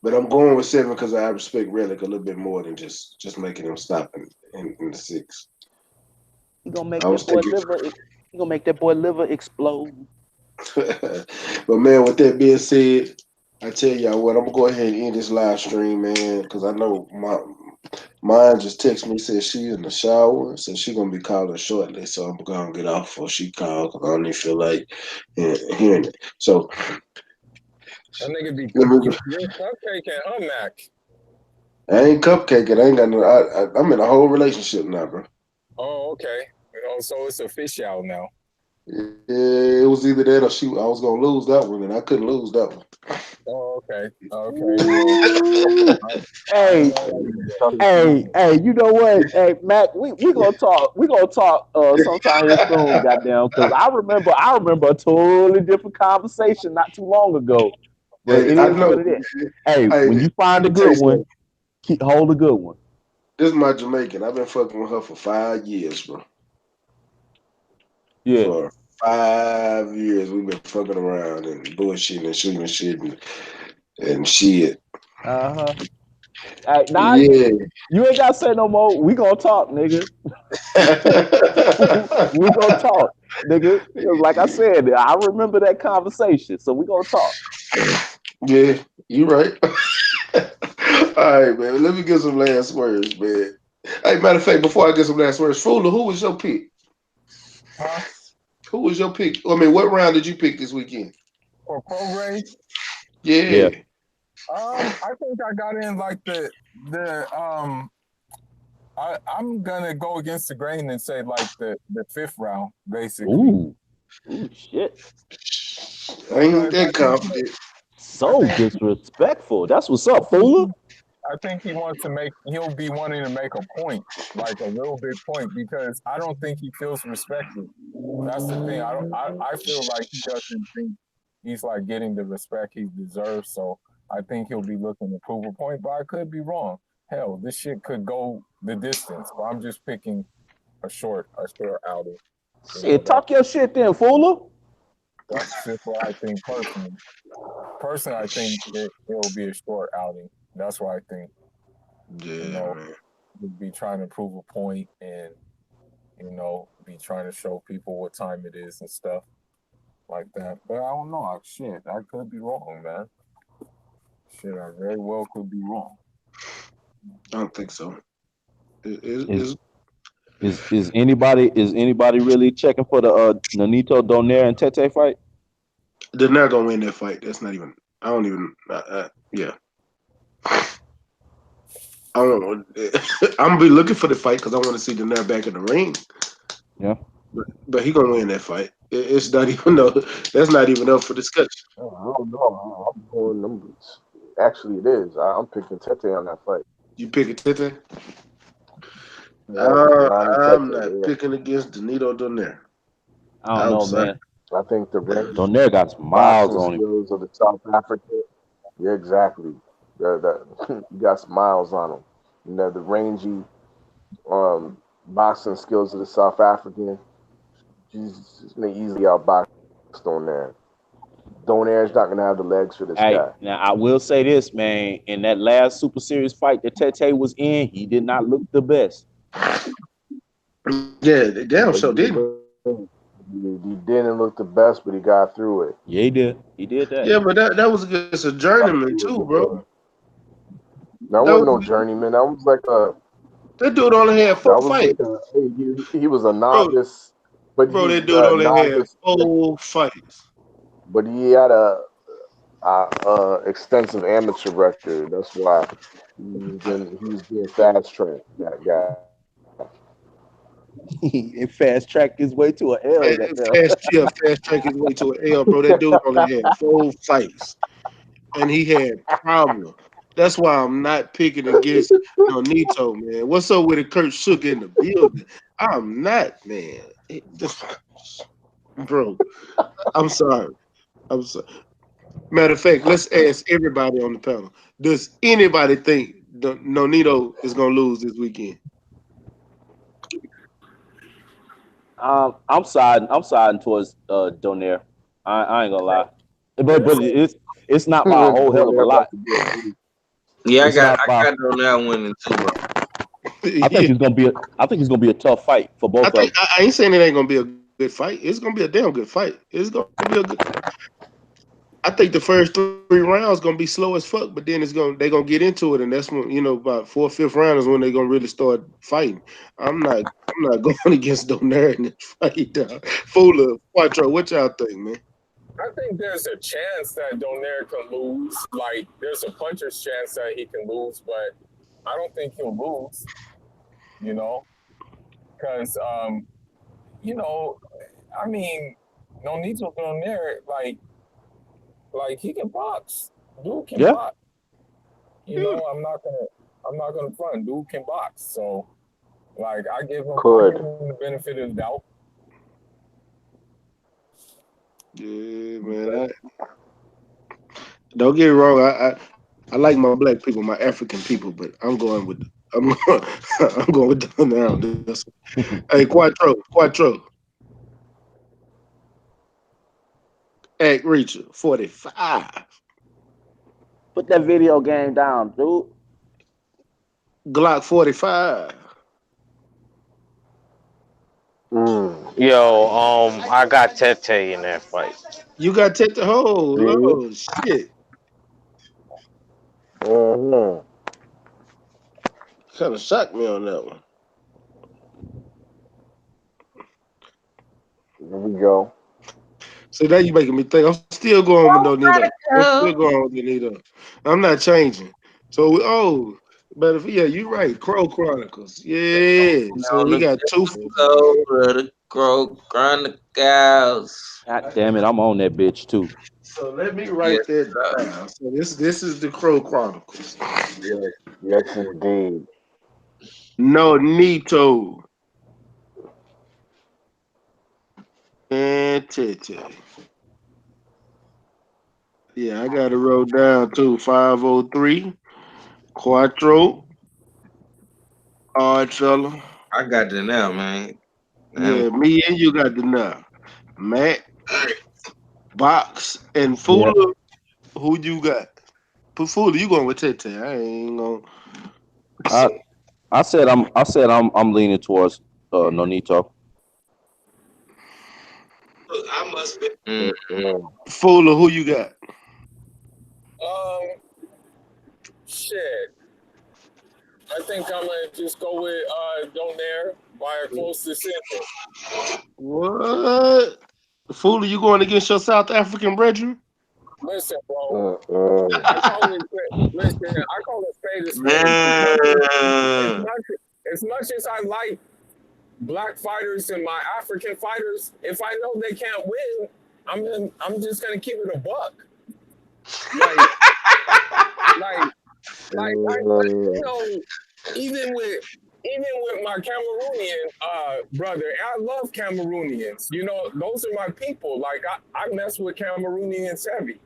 but I'm going with 7 because I respect Relic a little bit more than just making him stop in the 6. He gonna make that boy liver explode. But man, with that being said, I tell y'all what, I'm gonna go ahead and end this live stream, man, because I know mine just texted me, said she in the shower, so she gonna be calling shortly. So I'm gonna get off before she calls because I don't even feel like hearing it. So That nigga be you're cupcaking, huh, Mac? I ain't cupcaking. I ain't got no. I'm in a whole relationship now, bro. Oh, okay. So it's official now. Yeah, it was either that or I was gonna lose that one, and I couldn't lose that one. Oh, okay. Hey, you know what? Hey, Mac, we gonna talk. We gonna talk sometime here soon, goddamn. Because I remember a totally different conversation not too long ago. But it I is know. what it is. Hey, when you find a let me tell you good one, something. hold a good one. This is my Jamaican. I've been fucking with her for 5 years, bro. Yeah. For 5 years, we've been fucking around and bullshitting and shooting shit and shit. Nah, Yeah. you ain't gotta say no more. We gonna talk, nigga. We gonna talk, nigga. Like I said, I remember that conversation, so we gonna talk. Yeah, you right. All right, man. Let me get some last words, man. Hey, matter of fact, before I get some last words, Fuller, who was your pick? Huh? Who was your pick? I mean, what round did you pick this weekend? For Prograde? Yeah. I think I got in like I'm gonna go against the grain and say like the 5th round, basically. Ooh shit. I ain't that confident. So disrespectful. That's what's up, Fuller. I think he'll be wanting to make a point, like a real big point, because I don't think he feels respected. That's the thing. I feel like he doesn't think he's like getting the respect he deserves. So I think he'll be looking to prove a point, but I could be wrong. Hell, this shit could go the distance. But I'm just picking a short outing. Shit, talk your shit then, Fuller. That's just what I think personally. Personally, I think it'll be a short outing. That's what I think. Yeah, man. We'll be trying to prove a point and, be trying to show people what time it is and stuff like that. But I don't know. Shit, I could be wrong, man. Shit, I very well could be wrong. I don't think so. Is anybody really checking for the Nonito Donaire and Tete fight? They're not gonna win that fight. That's not even. I don't even. Yeah. I don't know. I'm gonna be looking for the fight because I want to see Donaire back in the ring. Yeah. but he gonna win that fight. It's not even no. That's not even up for discussion. I don't know. I'm going. Actually, it is. I'm picking Tete on that fight. You pick a Tete? Yeah, Ronnie I'm Tete. not Yeah. picking against Danilo Donaire. I don't I'm know, sorry. man. I think the range Donaire got some miles boxing on him. skills of the South African. Yeah, exactly. You got smiles on him. You know the rangy boxing skills of the South African. He's gonna easily outbox Donaire. Donaire's not gonna have the legs for this Hey, guy. now I will say this, man. In that last Super Series fight that Tete was in, he did not look the best. Yeah, they damn sure didn't. He didn't look the best, but he got through it. Yeah, he did. He did that. Yeah, but that was against a Got journeyman through too, it. bro. That That wasn't no was journeyman. That was like a. that dude only had 4 That was like fights, a. He was a bro. novice, but Bro, he's that dude a only had novice. 4 fights. But he had a extensive amateur record. That's why he was being fast tracked. That guy. He fast tracked his way to an L. Fast track his way to an L, bro. That dude only had 4 fights, and he had problems. That's why I'm not picking against Nonito, man. What's up with it? Kurt Shook in the building. I'm not, man. Bro, I'm sorry. I'm sorry. Matter of fact, let's ask everybody on the panel. Does anybody think Nonito is gonna lose this weekend? I'm siding towards Donaire. I ain't gonna lie, but it's not by a whole hell of a Donaire about lot. to get beat. Yeah, It's not I by. got on that winning too, bro. I think Yeah, it's gonna be. I think it's gonna be a tough fight for both of them. I ain't saying it ain't gonna be a good fight. It's gonna be a damn good fight. It's gonna be a good. I think the first 3 rounds gonna be slow as fuck, but then they gonna get into it, and that's when about 4th, 5th round is when they gonna really start fighting. I'm not going against Donaire in this fight. Fuller, Quattro, what y'all think, man? I think there's a chance that Donaire can lose. Like, there's a puncher's chance that he can lose, but I don't think he'll lose. You know, because I mean, no need to Donaire like he can box. Dude can Yeah. box. I'm not gonna front. Dude can box. So, like, I give him the benefit of the doubt. Yeah, man. Don't get me wrong. I like my black people, my African people, but I'm going with Donaire on this. Hey, Quattro, Act Reacher, 45. Put that video game down, dude. Glock 45. Yo, I got Tete in that fight. You got to take the whole. Oh, shit. Kind of shocked me on that one. There we go. So now you making me think. I'm still going with Donito. I'm still going with Donito. I'm not changing. So, but you're right. Crow Chronicles. Yeah. So On we the got 2. cover of the Crow Chronicles. God damn it, I'm on that bitch too. So let me Yes, write that down. So this is the Crow Chronicles. Yes, indeed. Nonito and Tete. Yeah, I got it wrote down too. 503, Quattro, Odd Fella. I got it now, man. Yeah, me and you got the now. Matt, Box, and Yeah. Fuller. Who you got? Put Fuller, you going with Tete. I ain't gonna. I said I'm leaning towards Nonito. I must be. Fuller, who you got? Shit. I think I'm gonna just go with Donaire by a close decision. What? Fuller, you going against your South African brethren? Listen, bro. I call it spade a spade. Man. As much as I like black fighters and my African fighters, if I know they can't win, I'm just gonna keep it a buck. You know, even with my Cameroonian brother, I love Cameroonians. You know, those are my people. Like I mess with Cameroonians heavy.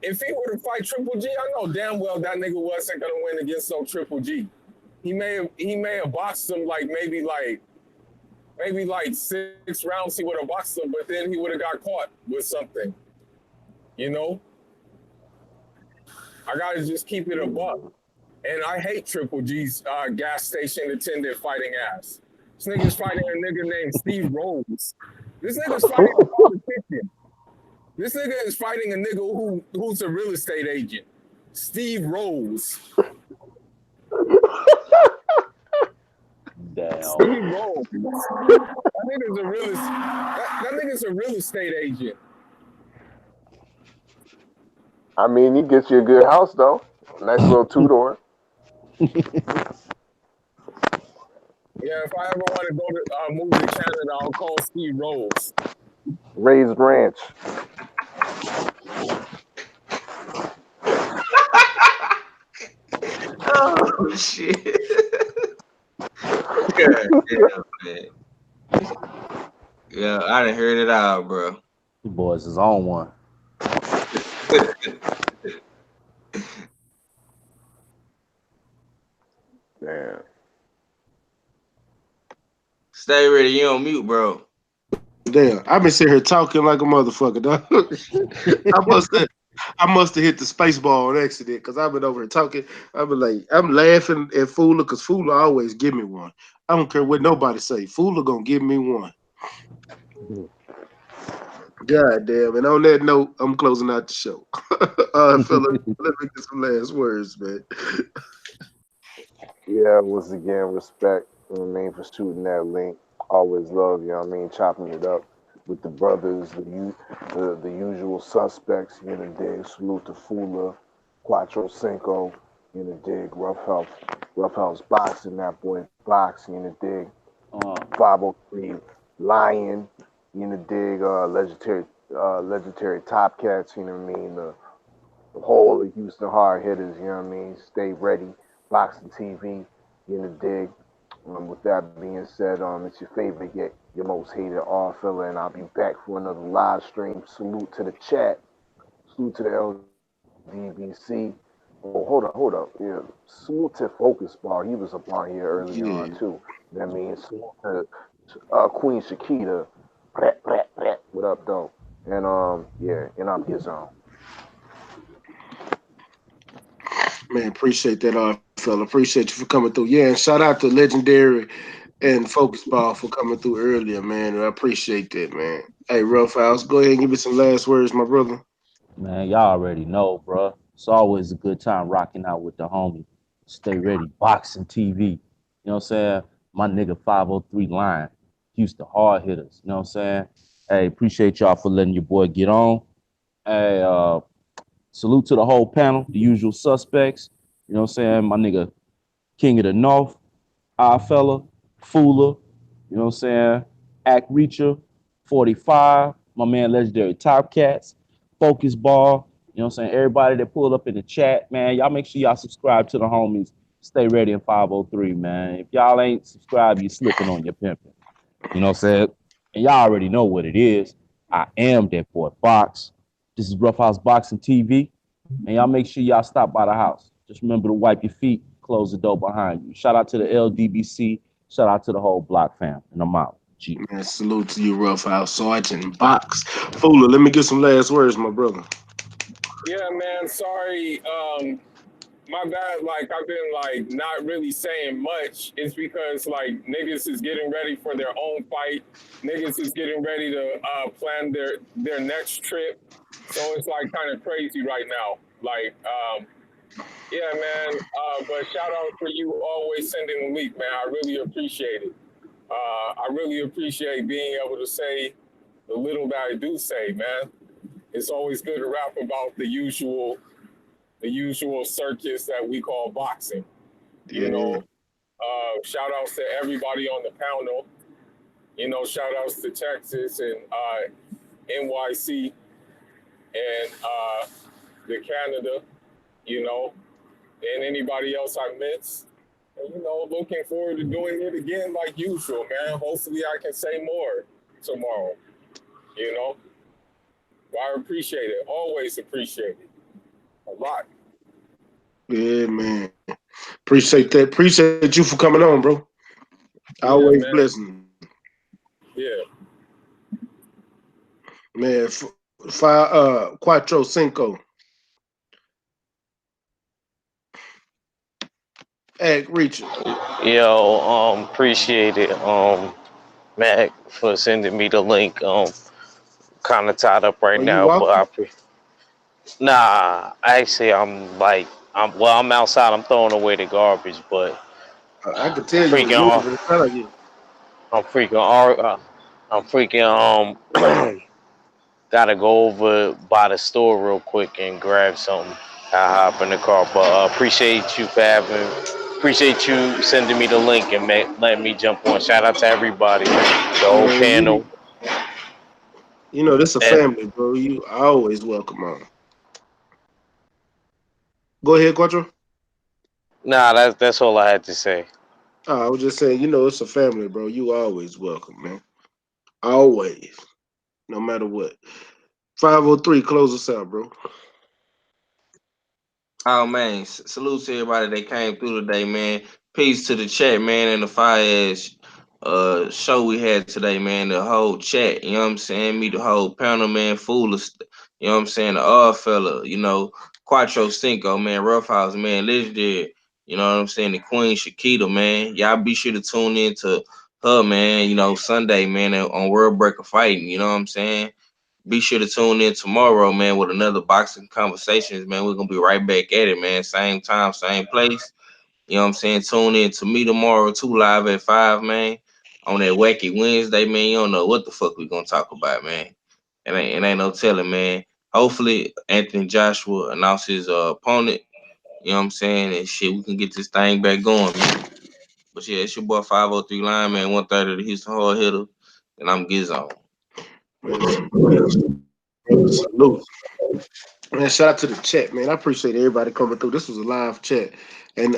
If he were to fight Triple G, I know damn well that nigga wasn't gonna win against no Triple G. He may have boxed him maybe 6 rounds. He would have boxed him, but then he would have got caught with something. You know, I gotta just keep it a buck. And I hate Triple G's gas station attendant fighting ass. This nigga's fighting a nigga named Steve Rose. This nigga's fighting a politician. This nigga is fighting a nigga who's a real estate agent. Steve Rose. Damn. Steve Rose. That nigga's a real estate agent. I mean, he gets you a good house though. Nice little 2-door. Yeah, if I ever want to go to move to Canada, I'll call Steve Rose. Raised ranch. Oh shit. God damn, man. Yeah, I done heard it out, bro. The boys is on one. Damn. Stay ready, you on mute, bro. Damn, I've been sitting here talking like a motherfucker, dog. I must have hit the space bar on accident because I've been over here talking. I've been like, I'm laughing at Fooler because Fooler always give me one. I don't care what nobody say. Fooler gonna give me one. God damn. And on that note, I'm closing out the show. Fella, let me get some last words, man. Yeah, once again, respect, you know what I mean, for shooting that link. Always love, you know what I mean, chopping it up with the brothers, the usual suspects, you know, dig. Salute to Fula, Quattro Cinco, you know, dig. Rough House Boxing, that boy boxing, you know, dig. 503 Lion, you know, dig. Legendary Top Cats, you know what I mean, the whole of Houston hard hitters, you know what I mean. Stay ready, Boxing TV, you know, dig. With that being said, it's your favorite yet your most hated all fella, and I'll be back for another live stream. Salute to the chat, salute to the LDBC. Oh, hold up, yeah. Salute to Focus Bar. He was up on here earlier on too. That means salute to Queen Shakita. What up, though? And yeah, and I'm his on. Man, appreciate that, fella. Appreciate you for coming through. Yeah, and shout out to Legendary and Focus Ball for coming through earlier, man. I appreciate that, man. Hey, Rough House, go ahead and give me some last words, my brother. Man, y'all already know, bro. It's always a good time rocking out with the homie. Stay ready, Boxing TV. You know what I'm saying? My nigga 503 Line, Houston hard hitters. You know what I'm saying? Hey, appreciate y'all for letting your boy get on. Hey, salute to the whole panel, the usual suspects. You know what I'm saying? My nigga King of the North, our fella, Fooler, you know what I'm saying? Act Reacher, 45, my man Legendary Top Cats, Focus Ball, you know what I'm saying? Everybody that pulled up in the chat, man, y'all make sure y'all subscribe to the homies. Stay ready in 503, man. If y'all ain't subscribed, you slipping on your pimping. You know what I'm saying? And y'all already know what it is. I am that boy Box. This is Rough House Boxing TV. And y'all make sure y'all stop by the house. Just remember to wipe your feet, close the door behind you. Shout out to the LDBC. Shout out to the whole block fam. And I'm out. G. Man, salute to you, Rough House Sergeant Box. Fooler, let me get some last words, my brother. Yeah, man. Sorry. My bad. Like I've been not really saying much. It's because niggas is getting ready for their own fight. Niggas is getting ready to plan their next trip. So it's kind of crazy right now. Yeah, man. But shout out for you always sending the link, man. I really appreciate it. I really appreciate being able to say the little that I do say, man. It's always good to rap about the usual circus that we call boxing. You know, Shout outs to everybody on the panel. You know, shout outs to Texas and NYC and the Canada, you know, and anybody else I missed. And, you know, looking forward to doing it again like usual, man. Hopefully I can say more tomorrow, you know. I appreciate it. Always appreciate it. A lot. Yeah, man. Appreciate that. Appreciate you for coming on, bro. Yeah, Always man. blessing. Yeah. Man, Quattro Cinco. Act Richard. Yo, appreciate it, Mac, for sending me the link. Kind of tied up right Are you now, but walking? nah. Actually, I'm outside. I'm throwing away the garbage, but I could I'm tell you was freaking moving, on. but it's not like you. I'm freaking gotta go over by the store real quick and grab something. I hop in the car, but appreciate you sending me the link and letting me jump on. Shout out to everybody, the whole Man, panel. you know, this a And family, bro. You always welcome on. Go ahead, Quattro. nah, that's all I had to say. I was just saying, you know, it's a family, bro. You always welcome, man. Always. No matter what. 503, close us out, bro. Oh man, salute to everybody that came through today, man. Peace to the chat, man, and the fire ass show we had today, man. The whole chat, you know what I'm saying? Me, the whole panel, man, full of you know what I'm saying, the odd fella, you know, Quattro Cinco, man, Roughhouse, man, legendary, you know what I'm saying, the Queen Shakita, man. Y'all be sure to tune in to her, man, you know, Sunday, man, on World Breaker Fighting, you know what I'm saying? Be sure to tune in tomorrow, man, with another boxing conversations, man. We're gonna be right back at it, man. Same time, same place. You know what I'm saying? Tune in to me tomorrow too, live at 5, man. On that wacky Wednesday, man. You don't know what the fuck we gonna talk about, man. It ain't no telling, man. Hopefully Anthony Joshua announce his opponent. You know what I'm saying? And shit, we can get this thing back going, man. But yeah, it's your boy 503 Line, man, 130 the Houston Hard Hitter. And I'm Gizon. Man, salute. Man, shout out to the chat, man. I appreciate everybody coming through. This was a live chat, and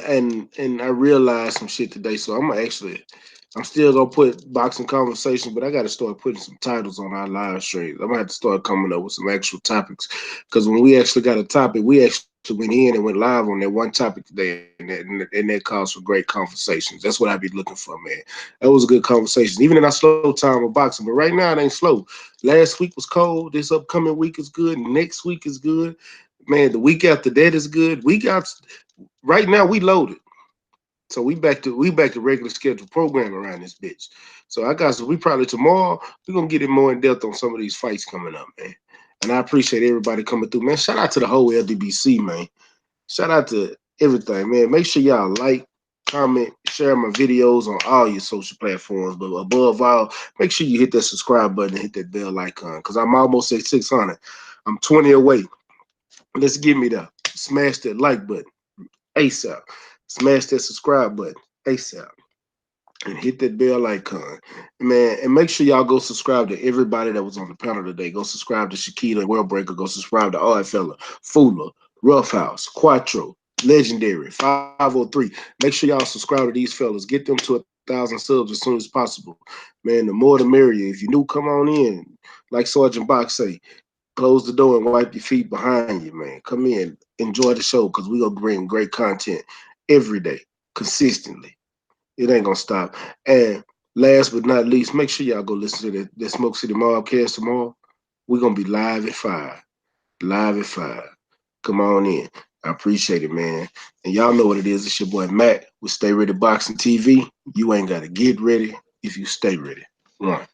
I realized some shit today. So I'm still gonna put boxing conversation, but I got to start putting some titles on our live streams. I'm gonna have to start coming up with some actual topics because when we actually got a topic, we actually went in and went live on that one topic today, and that calls for great conversations. That's what I be looking for, man. That was a good conversation, even in our slow time of boxing. But right now, it ain't slow. Last week was cold. This upcoming week is good. Next week is good. Man, the week after that is good. Right now we loaded. So we back to regular scheduled program around this bitch. So we probably tomorrow we're gonna get it more in depth on some of these fights coming up, man. And I appreciate everybody coming through, man. Shout out to the whole LDBC, man. Shout out to everything, man. Make sure y'all like, comment, share my videos on all your social platforms. But above all, make sure you hit that subscribe button and hit that bell icon because I'm almost at 600. I'm 20 away. Let's get me there. Smash that like button ASAP. Smash that subscribe button ASAP. And hit that bell icon, man. And make sure y'all go subscribe to everybody that was on the panel today. Go subscribe to Shakita, Worldbreaker. Go subscribe to Odd Fella, Fula, Roughhouse, Quattro, Legendary, 503. Make sure y'all subscribe to these fellas. Get them to 1,000 subs as soon as possible. Man, the more the merrier. If you're new, come on in. Like Sergeant Box say, close the door and wipe your feet behind you, man. Come in, enjoy the show because we're going to bring great content every day, consistently. It ain't gonna stop. And last but not least, make sure y'all go listen to the Smoke City Mobcast tomorrow. We're gonna be live at 5. Live at 5. Come on in. I appreciate it, man. And y'all know what it is. It's your boy Matt with Stay Ready Boxing TV. You ain't gotta get ready if you stay ready. One.